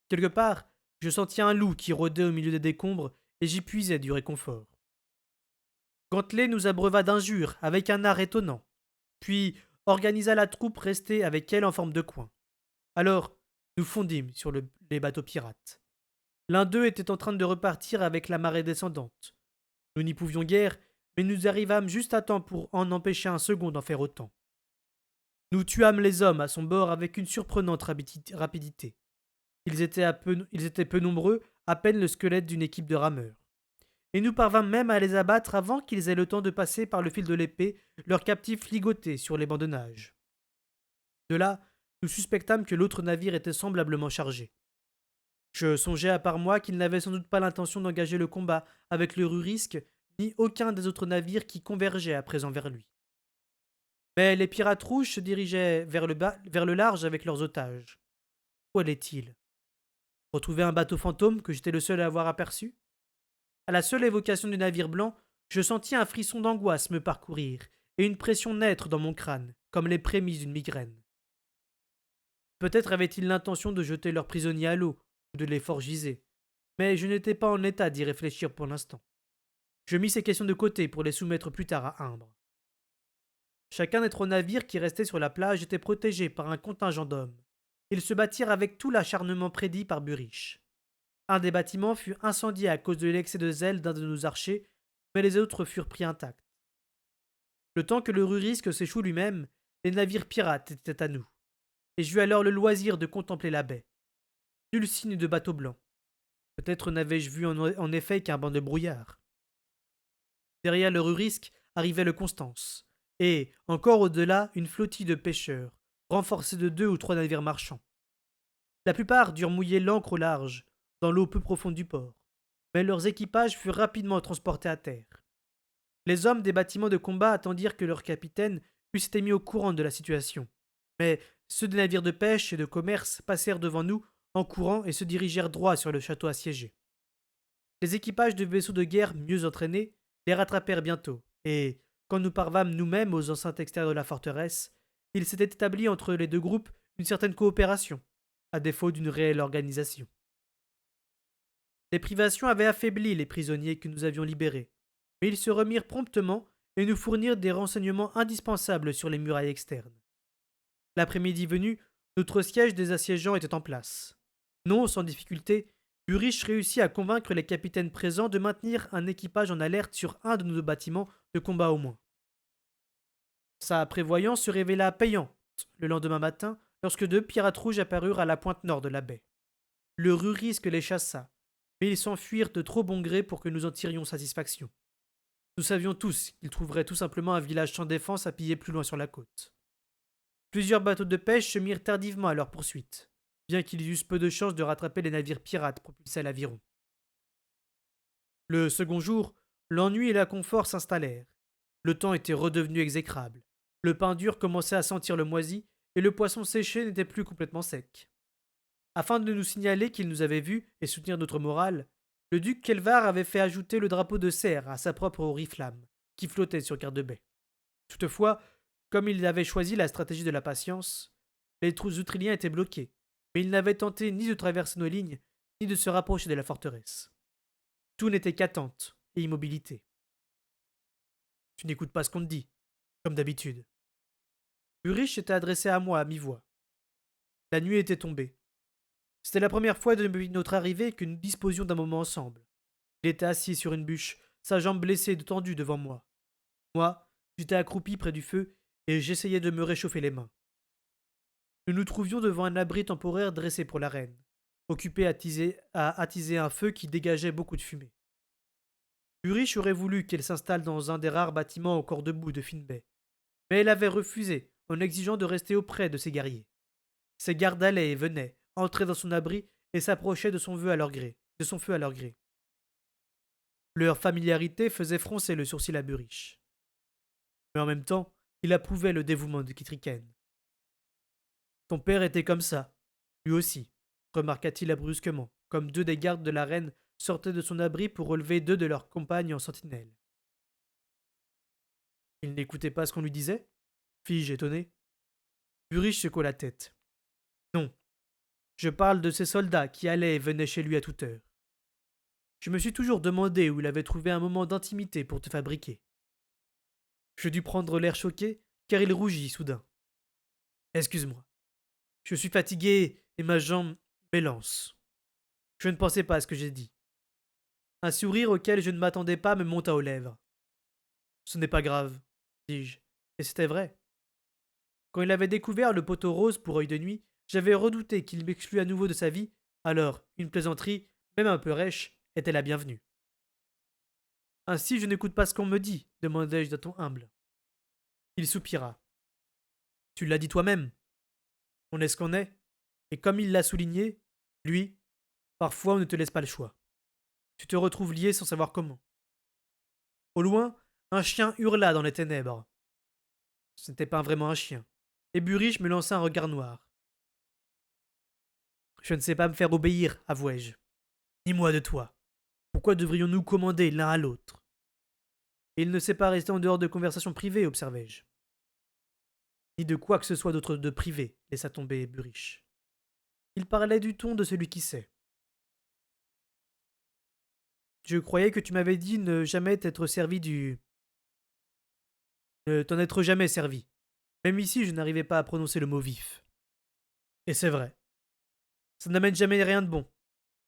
Quelque part, je sentis un loup qui rôdait au milieu des décombres et j'y puisais du réconfort. Gantelet nous abreuva d'injures avec un art étonnant, puis organisa la troupe restée avec elle en forme de coin. Alors, nous fondîmes sur les bateaux pirates. L'un d'eux était en train de repartir avec la marée descendante. Nous n'y pouvions guère, mais nous arrivâmes juste à temps pour en empêcher un second d'en faire autant. Nous tuâmes les hommes à son bord avec une surprenante rapidité. Ils étaient peu nombreux, à peine le squelette d'une équipe de rameurs. Et nous parvînmes même à les abattre avant qu'ils aient le temps de passer par le fil de l'épée, leurs captifs ligotés sur les bancs de nage. De là, nous suspectâmes que l'autre navire était semblablement chargé. Je songeais à part moi qu'il n'avait sans doute pas l'intention d'engager le combat avec le Rurisque, ni aucun des autres navires qui convergeaient à présent vers lui. Mais les pirates rouges se dirigeaient vers le large avec leurs otages. Où allaient-ils? Retrouver un bateau fantôme que j'étais le seul à avoir aperçu? À la seule évocation du navire blanc, je sentis un frisson d'angoisse me parcourir et une pression naître dans mon crâne, comme les prémices d'une migraine. Peut-être avaient-ils l'intention de jeter leurs prisonniers à l'eau ou de les forgiser, mais je n'étais pas en état d'y réfléchir pour l'instant. Je mis ces questions de côté pour les soumettre plus tard à Imbre. Chacun des 3 navires qui restaient sur la plage était protégé par un contingent d'hommes. Ils se battirent avec tout l'acharnement prédit par Buriche. Un des bâtiments fut incendié à cause de l'excès de zèle d'un de nos archers, mais les autres furent pris intacts. Le temps que le Rurisque s'échoue lui-même, les navires pirates étaient à nous, et j'eus alors le loisir de contempler la baie. Nul signe de bateau blanc. Peut-être n'avais-je vu en effet qu'un banc de brouillard. Derrière le Rurisque arrivait le Constance, et, encore au-delà, une flottille de pêcheurs, renforcée de 2 ou 3 navires marchands. La plupart durent mouiller l'ancre au large, dans l'eau peu profonde du port, mais leurs équipages furent rapidement transportés à terre. Les hommes des bâtiments de combat attendirent que leur capitaine eussent été mis au courant de la situation. Mais ceux des navires de pêche et de commerce passèrent devant nous en courant et se dirigèrent droit sur le château assiégé. Les équipages de vaisseaux de guerre mieux entraînés les rattrapèrent bientôt, et, quand nous parvâmes nous-mêmes aux enceintes extérieures de la forteresse, il s'était établi entre les deux groupes une certaine coopération, à défaut d'une réelle organisation. Les privations avaient affaibli les prisonniers que nous avions libérés, mais ils se remirent promptement et nous fournirent des renseignements indispensables sur les murailles externes. L'après-midi venu, notre siège des assiégeants était en place. Non sans difficulté, Burich réussit à convaincre les capitaines présents de maintenir un équipage en alerte sur un de nos bâtiments de combat au moins. Sa prévoyance se révéla payante le lendemain matin lorsque 2 pirates rouges apparurent à la pointe nord de la baie. Le risque les chassa, mais ils s'enfuirent de trop bon gré pour que nous en tirions satisfaction. Nous savions tous qu'ils trouveraient tout simplement un village sans défense à piller plus loin sur la côte. Plusieurs bateaux de pêche se mirent tardivement à leur poursuite, bien qu'ils eussent peu de chances de rattraper les navires pirates propulsés à l'aviron. Le second jour, l'ennui et l'inconfort s'installèrent. Le temps était redevenu exécrable. Le pain dur commençait à sentir le moisi, et le poisson séché n'était plus complètement sec. Afin de nous signaler qu'il nous avait vus et soutenir notre morale, le duc Kelvar avait fait ajouter le drapeau de cerf à sa propre oriflamme, qui flottait sur Garde-Baie. Toutefois, comme il avait choisi la stratégie de la patience, les troupes outriliens étaient bloqués, mais ils n'avaient tenté ni de traverser nos lignes, ni de se rapprocher de la forteresse. Tout n'était qu'attente et immobilité. Tu n'écoutes pas ce qu'on te dit, comme d'habitude. Burich s'était adressé à moi à mi-voix. La nuit était tombée. C'était la première fois depuis notre arrivée que nous disposions d'un moment ensemble. Il était assis sur une bûche, sa jambe blessée et tendue devant moi. Moi, j'étais accroupi près du feu et j'essayais de me réchauffer les mains. Nous nous trouvions devant un abri temporaire dressé pour la reine, occupé à attiser un feu qui dégageait beaucoup de fumée. Burich aurait voulu qu'elle s'installe dans un des rares bâtiments encore debout de Finbay, mais elle avait refusé en exigeant de rester auprès de ses guerriers. Ses gardes allaient et venaient, entraient dans son abri et s'approchaient de son feu à leur gré. Leur familiarité faisait froncer le sourcil à Burich. Mais en même temps, il approuvait le dévouement de Kitriken. Ton père était comme ça, lui aussi, remarqua-t-il brusquement, comme 2 des gardes de la reine sortaient de son abri pour relever 2 de leurs compagnes en sentinelle. Il n'écoutait pas ce qu'on lui disait fis-je étonné. Burich secoua la tête. Non, je parle de ces soldats qui allaient et venaient chez lui à toute heure. Je me suis toujours demandé où il avait trouvé un moment d'intimité pour te fabriquer. Je dus prendre l'air choqué, car il rougit soudain. Excuse-moi. Je suis fatigué et ma jambe m'élance. Je ne pensais pas à ce que j'ai dit. Un sourire auquel je ne m'attendais pas me monta aux lèvres. Ce n'est pas grave, dis-je, et c'était vrai. Quand il avait découvert le poteau rose pour œil de nuit, j'avais redouté qu'il m'exclût à nouveau de sa vie, alors une plaisanterie, même un peu rêche, était la bienvenue. Ainsi je n'écoute pas ce qu'on me dit, demandai-je d'un ton humble. Il soupira. Tu l'as dit toi-même. On est ce qu'on est, et comme il l'a souligné, lui, parfois on ne te laisse pas le choix. Tu te retrouves lié sans savoir comment. Au loin, un chien hurla dans les ténèbres. Ce n'était pas vraiment un chien, et Burich me lança un regard noir. Je ne sais pas me faire obéir, avouai-je. Ni moi de toi. Pourquoi devrions-nous commander l'un à l'autre? Et il ne s'est pas resté en dehors de conversations privées, observai-je. Ni de quoi que ce soit d'autre de privé, laissa tomber Burich. Il parlait du ton de celui qui sait. Je croyais que tu m'avais dit ne jamais t'être servi du. Ne t'en être jamais servi. Même ici, je n'arrivais pas à prononcer le mot vif. Et c'est vrai. Ça n'amène jamais rien de bon.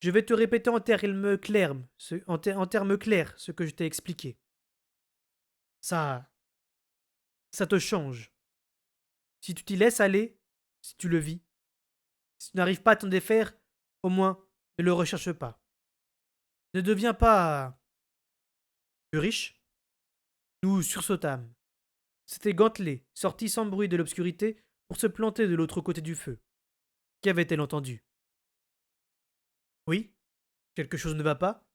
Je vais te répéter en termes clairs ce que je t'ai expliqué. Ça. Ça te change. Si tu t'y laisses aller, si tu le vis, si tu n'arrives pas à t'en défaire, au moins, ne le recherche pas. Ne deviens pas. Plus riche. Nous sursautâmes. C'était Gantelet, sorti sans bruit de l'obscurité pour se planter de l'autre côté du feu. Qu'avait-elle entendu? Oui? Quelque chose ne va pas?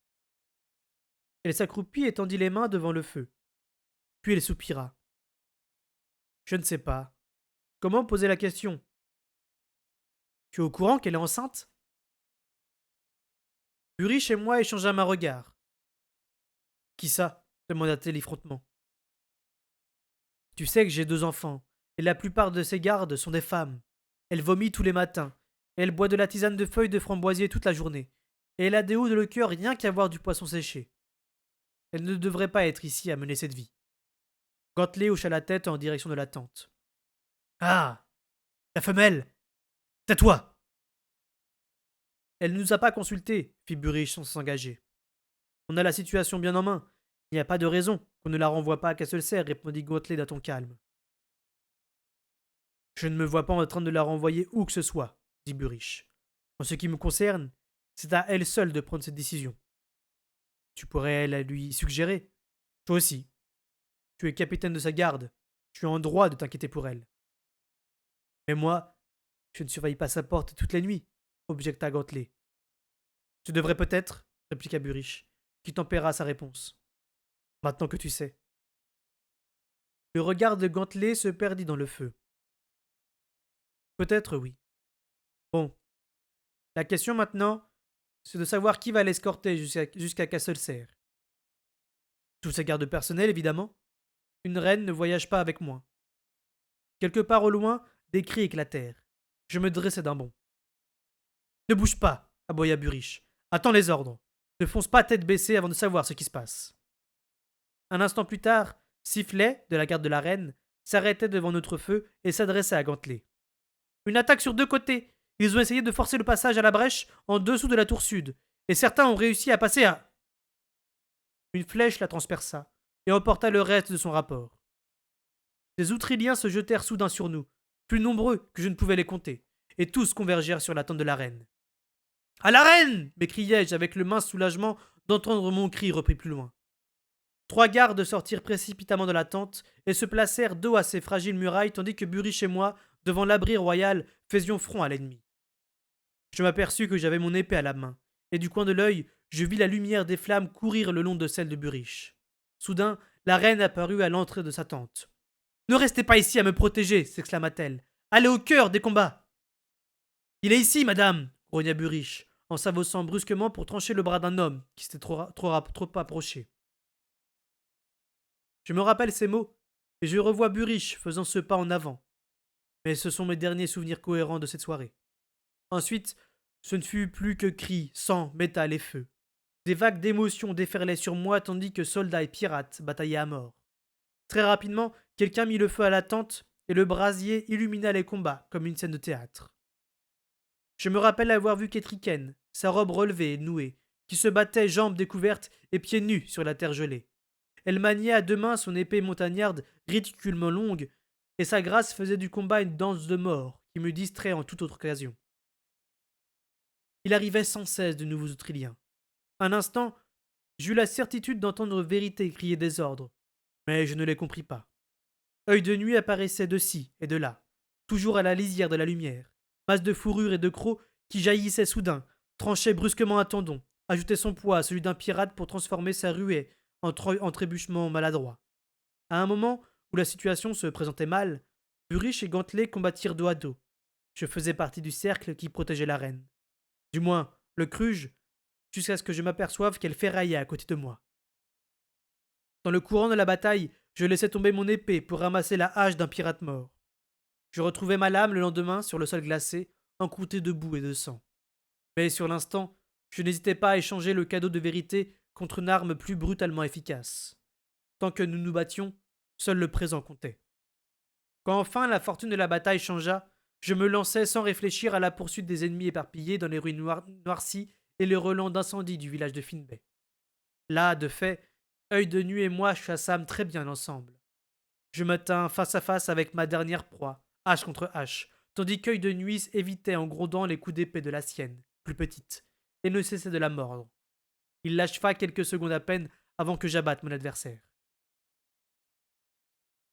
Elle s'accroupit et tendit les mains devant le feu. Puis elle soupira. Je ne sais pas. Comment poser la question? Tu es au courant qu'elle est enceinte? Burich et moi échangâmes un regard. Qui ça? Demanda-t-elle effrontement. Tu sais que j'ai 2 enfants, et la plupart de ses gardes sont des femmes. Elle vomit tous les matins, et elle boit de la tisane de feuilles de framboisier toute la journée, et elle a des hauts de le cœur rien qu'à voir du poisson séché. Elle ne devrait pas être ici à mener cette vie. Gantelet hocha la tête en direction de la tente. Ah! La femelle! C'est toi! Elle ne nous a pas consultés, fit Burich sans s'engager. On a la situation bien en main. Il n'y a pas de raison qu'on ne la renvoie pas à Castelcer, répondit Gantelet d'un ton calme. Je ne me vois pas en train de la renvoyer où que ce soit, dit Burich. En ce qui me concerne, c'est à elle seule de prendre cette décision. Tu pourrais la lui suggérer. Toi aussi. Tu es capitaine de sa garde. Tu es en droit de t'inquiéter pour elle. Mais moi, je ne surveille pas sa porte toutes les nuits, objecta Gantelet. Tu devrais peut-être, répliqua Burich, qui tempéra sa réponse. Maintenant que tu sais. Le regard de Gantelet se perdit dans le feu. Peut-être oui. Bon. La question maintenant, c'est de savoir qui va l'escorter jusqu'à Castelcerre. Tous ses gardes personnels, évidemment. Une reine ne voyage pas avec moi. Quelque part au loin, des cris éclatèrent. Je me dressai d'un bond. Ne bouge pas, aboya Burich. Attends les ordres. Ne fonce pas tête baissée avant de savoir ce qui se passe. Un instant plus tard, Sifflet, de la garde de la reine, s'arrêtait devant notre feu et s'adressait à Gantelet. Une attaque sur 2 côtés. Ils ont essayé de forcer le passage à la brèche en dessous de la tour sud, et certains ont réussi à passer à. Une flèche la transperça et emporta le reste de son rapport. Des outriliens se jetèrent soudain sur nous, plus nombreux que je ne pouvais les compter, et tous convergèrent sur la tente de la reine. À la reine m'écriai-je avec le mince soulagement d'entendre mon cri repris plus loin. 3 gardes sortirent précipitamment de la tente et se placèrent dos à ces fragiles murailles tandis que Burich et moi, devant l'abri royal, faisions front à l'ennemi. Je m'aperçus que j'avais mon épée à la main, et du coin de l'œil, je vis la lumière des flammes courir le long de celle de Burich. Soudain, la reine apparut à l'entrée de sa tente. Ne restez pas ici à me protéger, s'exclama-t-elle. Allez au cœur des combats. Il est ici, madame, grogna Burich, en s'avancant brusquement pour trancher le bras d'un homme qui s'était trop approché. Je me rappelle ces mots, et je revois Burich faisant ce pas en avant. Mais ce sont mes derniers souvenirs cohérents de cette soirée. Ensuite, ce ne fut plus que cris, sang, métal et feu. Des vagues d'émotions déferlaient sur moi tandis que soldats et pirates bataillaient à mort. Très rapidement, quelqu'un mit le feu à la tente et le brasier illumina les combats comme une scène de théâtre. Je me rappelle avoir vu Ketriken, sa robe relevée et nouée, qui se battait jambes découvertes et pieds nus sur la terre gelée. Elle maniait à 2 mains son épée montagnarde ridiculement longue, et sa grâce faisait du combat une danse de mort qui me distrait en toute autre occasion. Il arrivait sans cesse de nouveaux Autriliens. Un instant, j'eus la certitude d'entendre Vérité crier des ordres, mais je ne les compris pas. Œil de nuit apparaissait de ci et de là, toujours à la lisière de la lumière. Masse de fourrure et de crocs qui jaillissait soudain, tranchait brusquement un tendon, ajoutait son poids à celui d'un pirate pour transformer sa ruée en trébuchement maladroit. À un moment où la situation se présentait mal, Burich et Gantelet combattirent dos à dos. Je faisais partie du cercle qui protégeait la reine. Du moins, le crus-je, jusqu'à ce que je m'aperçoive qu'elle ferraillait à côté de moi. Dans le courant de la bataille, je laissai tomber mon épée pour ramasser la hache d'un pirate mort. Je retrouvai ma lame le lendemain sur le sol glacé, encroûté de boue et de sang. Mais sur l'instant, je n'hésitais pas à échanger le cadeau de vérité contre une arme plus brutalement efficace. Tant que nous nous battions, seul le présent comptait. Quand enfin la fortune de la bataille changea, je me lançai sans réfléchir à la poursuite des ennemis éparpillés dans les ruines noircies et les relents d'incendie du village de Finbay. Là, de fait, Œil de Nuit et moi chassâmes très bien ensemble. Je me tins face à face avec ma dernière proie, hache contre hache, tandis qu'Œil de Nuit évitait en grondant les coups d'épée de la sienne, plus petite, et ne cessait de la mordre. Il l'acheva quelques secondes à peine avant que j'abatte mon adversaire.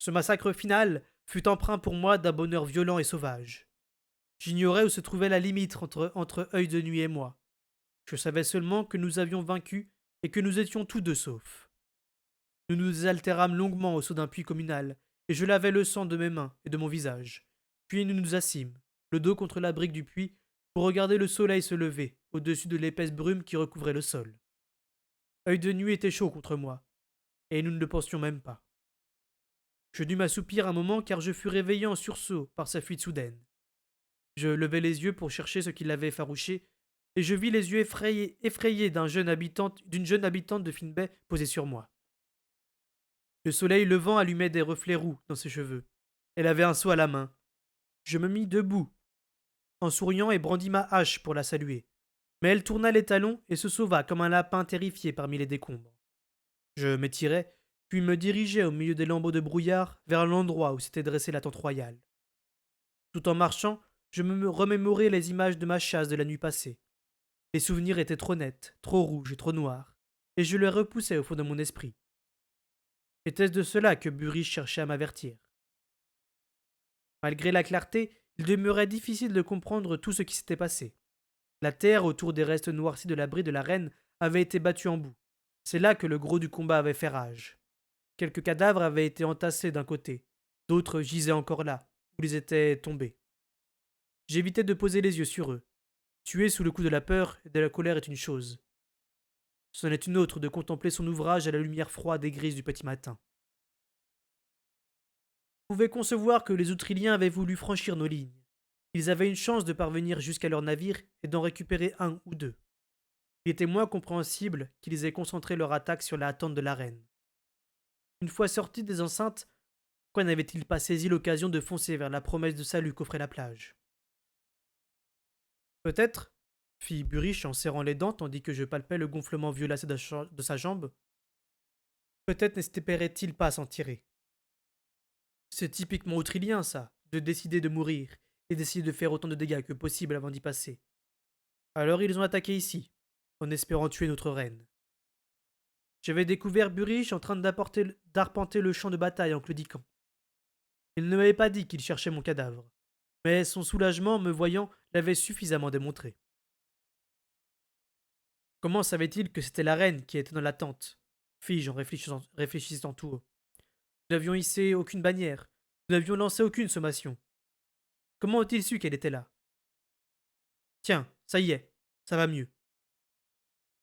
Ce massacre final fut empreint pour moi d'un bonheur violent et sauvage. J'ignorais où se trouvait la limite entre Œil de Nuit et moi. Je savais seulement que nous avions vaincu et que nous étions tous deux saufs. Nous nous désaltérâmes longuement au saut d'un puits communal, et je lavai le sang de mes mains et de mon visage. Puis nous nous assîmes, le dos contre la brique du puits, pour regarder le soleil se lever au-dessus de l'épaisse brume qui recouvrait le sol. Œil de Nuit était chaud contre moi, et nous ne le pensions même pas. Je dus m'assoupir un moment car je fus réveillé en sursaut par sa fuite soudaine. Je levai les yeux pour chercher ce qui l'avait effarouché, et je vis les yeux effrayés d'une jeune habitante de Finbay posée sur moi. Le soleil levant allumait des reflets roux dans ses cheveux. Elle avait un seau à la main. Je me mis debout, en souriant et brandis ma hache pour la saluer. Mais elle tourna les talons et se sauva comme un lapin terrifié parmi les décombres. Je m'étirai, puis me dirigeai au milieu des lambeaux de brouillard vers l'endroit où s'était dressée la tente royale. Tout en marchant, je me remémorais les images de ma chasse de la nuit passée. Les souvenirs étaient trop nets, trop rouges et trop noirs, et je les repoussais au fond de mon esprit. Était-ce de cela que Burry cherchait à m'avertir? Malgré la clarté, il demeurait difficile de comprendre tout ce qui s'était passé. La terre autour des restes noircis de l'abri de la reine avait été battue en boue. C'est là que le gros du combat avait fait rage. Quelques cadavres avaient été entassés d'un côté, d'autres gisaient encore là, où ils étaient tombés. J'évitais de poser les yeux sur eux. Tuer sous le coup de la peur et de la colère est une chose. C'en est une autre de contempler son ouvrage à la lumière froide et grise du petit matin. Je pouvais concevoir que les Outriliens avaient voulu franchir nos lignes. Ils avaient une chance de parvenir jusqu'à leur navire et d'en récupérer un ou deux. Il était moins compréhensible qu'ils aient concentré leur attaque sur la tente de la reine. Une fois sortis des enceintes, pourquoi n'avaient-ils pas saisi l'occasion de foncer vers la promesse de salut qu'offrait la plage? Peut-être, fit Buriche en serrant les dents tandis que je palpais le gonflement violacé de sa jambe, peut-être n'espérait-il pas s'en tirer. C'est typiquement outrilien, ça, de décider de mourir et d'essayer de faire autant de dégâts que possible avant d'y passer. Alors ils ont attaqué ici, en espérant tuer notre reine. J'avais découvert Buriche en train d'arpenter le champ de bataille en claudiquant. Il ne m'avait pas dit qu'il cherchait mon cadavre, mais son soulagement me voyant l'avait suffisamment démontré. Comment savait-il que c'était la reine qui était dans la tente? Fis-je en réfléchissant tout haut. Nous n'avions hissé aucune bannière, nous n'avions lancé aucune sommation. Comment ont-ils su qu'elle était là? Tiens, ça y est, ça va mieux.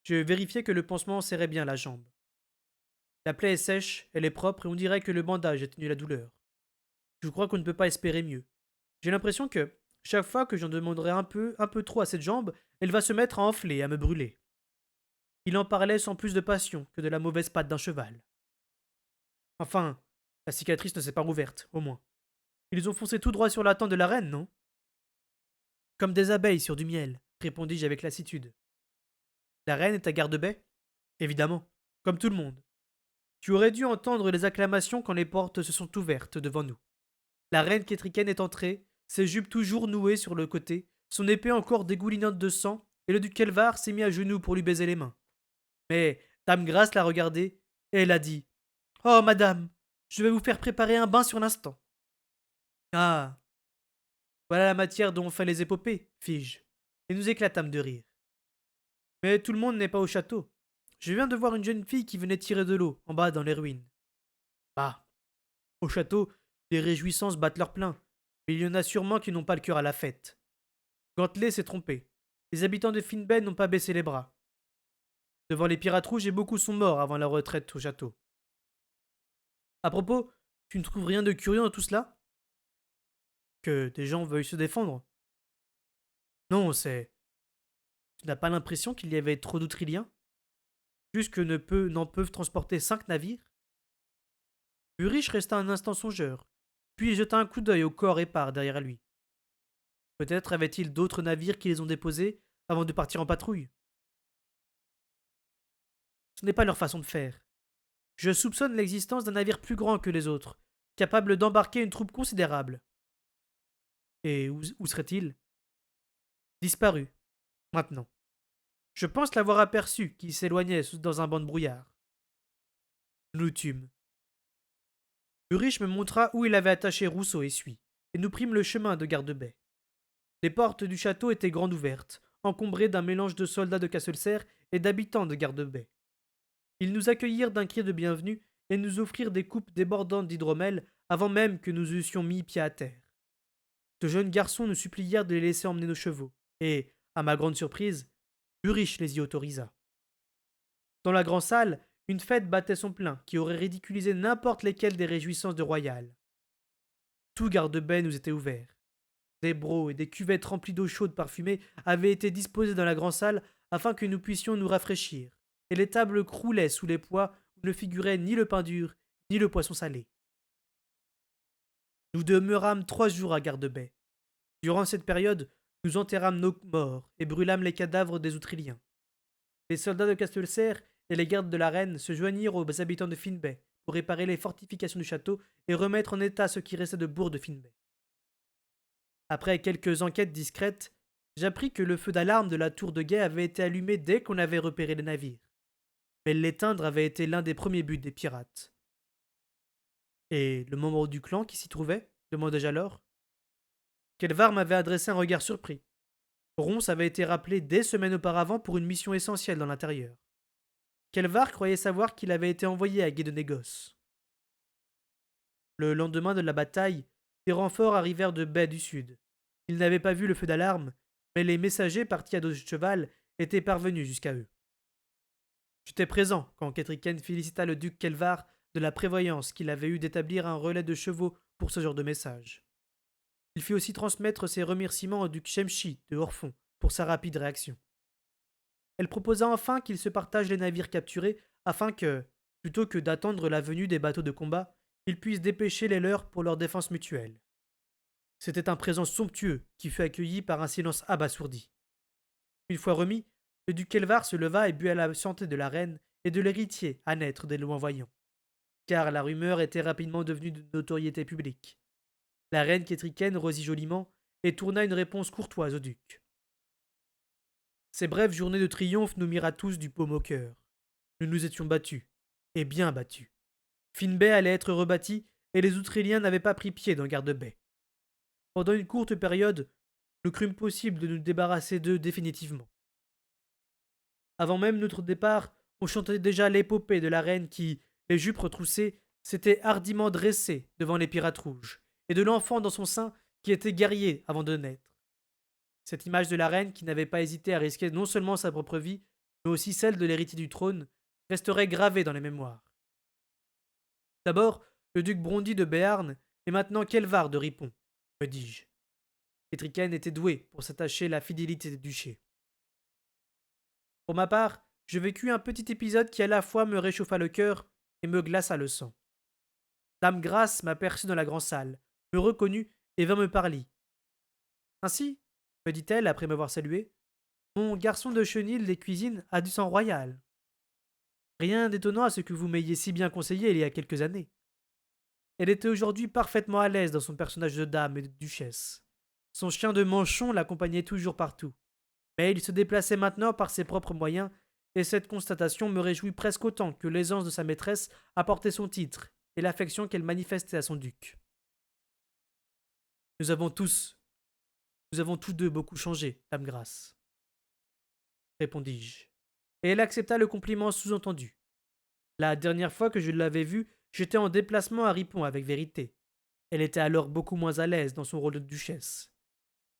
Je vérifiai que le pansement serrait bien la jambe. La plaie est sèche, elle est propre et on dirait que le bandage atténue la douleur. Je crois qu'on ne peut pas espérer mieux. J'ai l'impression que, chaque fois que j'en demanderai un peu trop à cette jambe, elle va se mettre à enfler et à me brûler. Il en parlait sans plus de passion que de la mauvaise patte d'un cheval. Enfin, la cicatrice ne s'est pas rouverte, au moins. Ils ont foncé tout droit sur la tente de la reine, non? Comme des abeilles sur du miel, répondis-je avec lassitude. La reine est à garde-baie? Évidemment, comme tout le monde. Tu aurais dû entendre les acclamations quand les portes se sont ouvertes devant nous. La reine Kétriken est entrée, ses jupes toujours nouées sur le côté, son épée encore dégoulinante de sang, et le duc Kelvar s'est mis à genoux pour lui baiser les mains. Mais Dame Grace l'a regardé, et elle a dit: Oh, madame, je vais vous faire préparer un bain sur l'instant. Ah, voilà la matière dont on fait les épopées, fis-je, et nous éclatâmes de rire. Mais tout le monde n'est pas au château. Je viens de voir une jeune fille qui venait tirer de l'eau, en bas dans les ruines. Bah, au château, les réjouissances battent leur plein, mais il y en a sûrement qui n'ont pas le cœur à la fête. Gantelet s'est trompé. Les habitants de Finbay n'ont pas baissé les bras. Devant les pirates rouges et beaucoup sont morts avant la retraite au château. À propos, tu ne trouves rien de curieux dans tout cela? Que des gens veuillent se défendre? Non, c'est... Tu n'as pas l'impression qu'il y avait trop d'Outriliens? Plus que n'en peuvent transporter 5 navires? Burich resta un instant songeur, puis il jeta un coup d'œil au corps épars derrière lui. Peut-être avait-il d'autres navires qui les ont déposés avant de partir en patrouille. Ce n'est pas leur façon de faire. Je soupçonne l'existence d'un navire plus grand que les autres, capable d'embarquer une troupe considérable. Et où serait-il? Disparu, maintenant. Je pense l'avoir aperçu qui s'éloignait dans un banc de brouillard. Nous tûmes. Ulrich me montra où il avait attaché Rousseau et Suy, et nous prîmes le chemin de Gardebey. Les portes du château étaient grandes ouvertes, encombrées d'un mélange de soldats de Castelcerre et d'habitants de Gardebey. Ils nous accueillirent d'un cri de bienvenue et nous offrirent des coupes débordantes d'hydromel avant même que nous eussions mis pied à terre. De jeunes garçons nous supplièrent de les laisser emmener nos chevaux, et, à ma grande surprise, Ulrich les y autorisa. Dans la grande salle, une fête battait son plein, qui aurait ridiculisé n'importe lesquelles des réjouissances de Royal. Tout garde-baie nous était ouvert. Des brocs et des cuvettes remplies d'eau chaude parfumée avaient été disposés dans la grande salle afin que nous puissions nous rafraîchir, et les tables croulaient sous les poids où ne figurait ni le pain dur, ni le poisson salé. Nous demeurâmes 3 jours à Gardebey. Durant cette période, nous enterrâmes nos morts et brûlâmes les cadavres des Outriliens. Les soldats de Castelcerre et les gardes de la reine se joignirent aux habitants de Finbay pour réparer les fortifications du château et remettre en état ce qui restait de bourg de Finbay. Après quelques enquêtes discrètes, j'appris que le feu d'alarme de la tour de guet avait été allumé dès qu'on avait repéré les navires. Mais l'éteindre avait été l'un des premiers buts des pirates. Et le membre du clan qui s'y trouvait demandai-je alors. Kelvar m'avait adressé un regard surpris. Ronce avait été rappelé des semaines auparavant pour une mission essentielle dans l'intérieur. Kelvar croyait savoir qu'il avait été envoyé à Gué de Négoce. Le lendemain de la bataille, des renforts arrivèrent de baie du sud. Ils n'avaient pas vu le feu d'alarme, mais les messagers partis à dos de cheval étaient parvenus jusqu'à eux. J'étais présent quand Ketriken félicita le duc Kelvar de la prévoyance qu'il avait eue d'établir un relais de chevaux pour ce genre de message. Il fit aussi transmettre ses remerciements au duc Shemshi de Orphon pour sa rapide réaction. Elle proposa enfin qu'ils se partagent les navires capturés afin que, plutôt que d'attendre la venue des bateaux de combat, ils puissent dépêcher les leurs pour leur défense mutuelle. C'était un présent somptueux qui fut accueilli par un silence abasourdi. Une fois remis, le duc Kelvar se leva et but à la santé de la reine et de l'héritier à naître des loin voyants, car la rumeur était rapidement devenue de notoriété publique. La reine Kétriken rosit joliment et tourna une réponse courtoise au duc. Ces brèves journées de triomphe nous mirent à tous du paume au cœur. Nous nous étions battus, et bien battus. Finbay allait être rebâti, et les Outriliens n'avaient pas pris pied dans Garde-Baie. Pendant une courte période, nous crûmes possible de nous débarrasser d'eux définitivement. Avant même notre départ, on chantait déjà l'épopée de la reine qui, les jupes retroussées, s'était hardiment dressée devant les pirates rouges, et de l'enfant dans son sein qui était guerrier avant de naître. Cette image de la reine qui n'avait pas hésité à risquer non seulement sa propre vie, mais aussi celle de l'héritier du trône, resterait gravée dans les mémoires. D'abord, le duc Brondy de Béarn, et maintenant Kelvar de Ripon, me dis-je. Ketriken était doué pour s'attacher la fidélité des duchés. Pour ma part, je vécus un petit épisode qui à la fois me réchauffa le cœur et me glaça le sang. Dame Grace m'aperçut dans la grande salle, me reconnut et vint me parler. Ainsi, me dit-elle après m'avoir salué, mon garçon de chenil des cuisines a du sang royal. Rien d'étonnant à ce que vous m'ayez si bien conseillé il y a quelques années. Elle était aujourd'hui parfaitement à l'aise dans son personnage de dame et de duchesse. Son chien de manchon l'accompagnait toujours partout. Mais il se déplaçait maintenant par ses propres moyens, et cette constatation me réjouit presque autant que l'aisance de sa maîtresse à porter son titre et l'affection qu'elle manifestait à son duc. Nous avons tous tous deux beaucoup changé, dame Grace, répondis-je. Et elle accepta le compliment sous-entendu. La dernière fois que je l'avais vue, j'étais en déplacement à Ripon avec Vérité. Elle était alors beaucoup moins à l'aise dans son rôle de duchesse.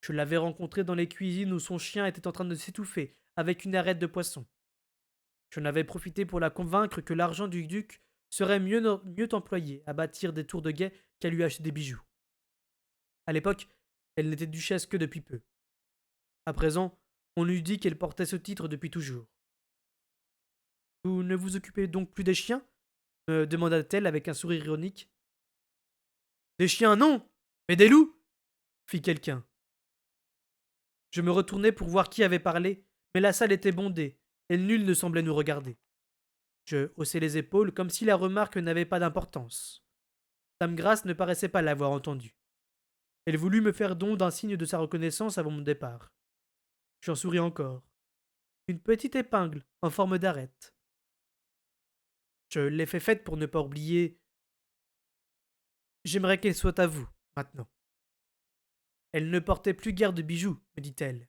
Je l'avais rencontrée dans les cuisines où son chien était en train de s'étouffer avec une arête de poisson. J'en avais profité pour la convaincre que l'argent du duc serait mieux employé à bâtir des tours de guet qu'à lui acheter des bijoux. À l'époque, elle n'était duchesse que depuis peu. À présent, on eût dit qu'elle portait ce titre depuis toujours. Vous ne vous occupez donc plus des chiens me demanda-t-elle avec un sourire ironique. Des chiens, non, mais des loups fit quelqu'un. Je me retournai pour voir qui avait parlé, mais la salle était bondée, et nul ne semblait nous regarder. Je haussai les épaules comme si la remarque n'avait pas d'importance. Dame Grace ne paraissait pas l'avoir entendue. Elle voulut me faire don d'un signe de sa reconnaissance avant mon départ. J'en souris encore. Une petite épingle en forme d'arête. Je l'ai fait faite pour ne pas oublier. J'aimerais qu'elle soit à vous, maintenant. Elle ne portait plus guère de bijoux, me dit-elle.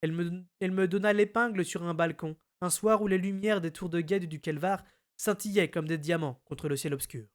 Elle me donna l'épingle sur un balcon, un soir où les lumières des tours de guet du Kelvar scintillaient comme des diamants contre le ciel obscur.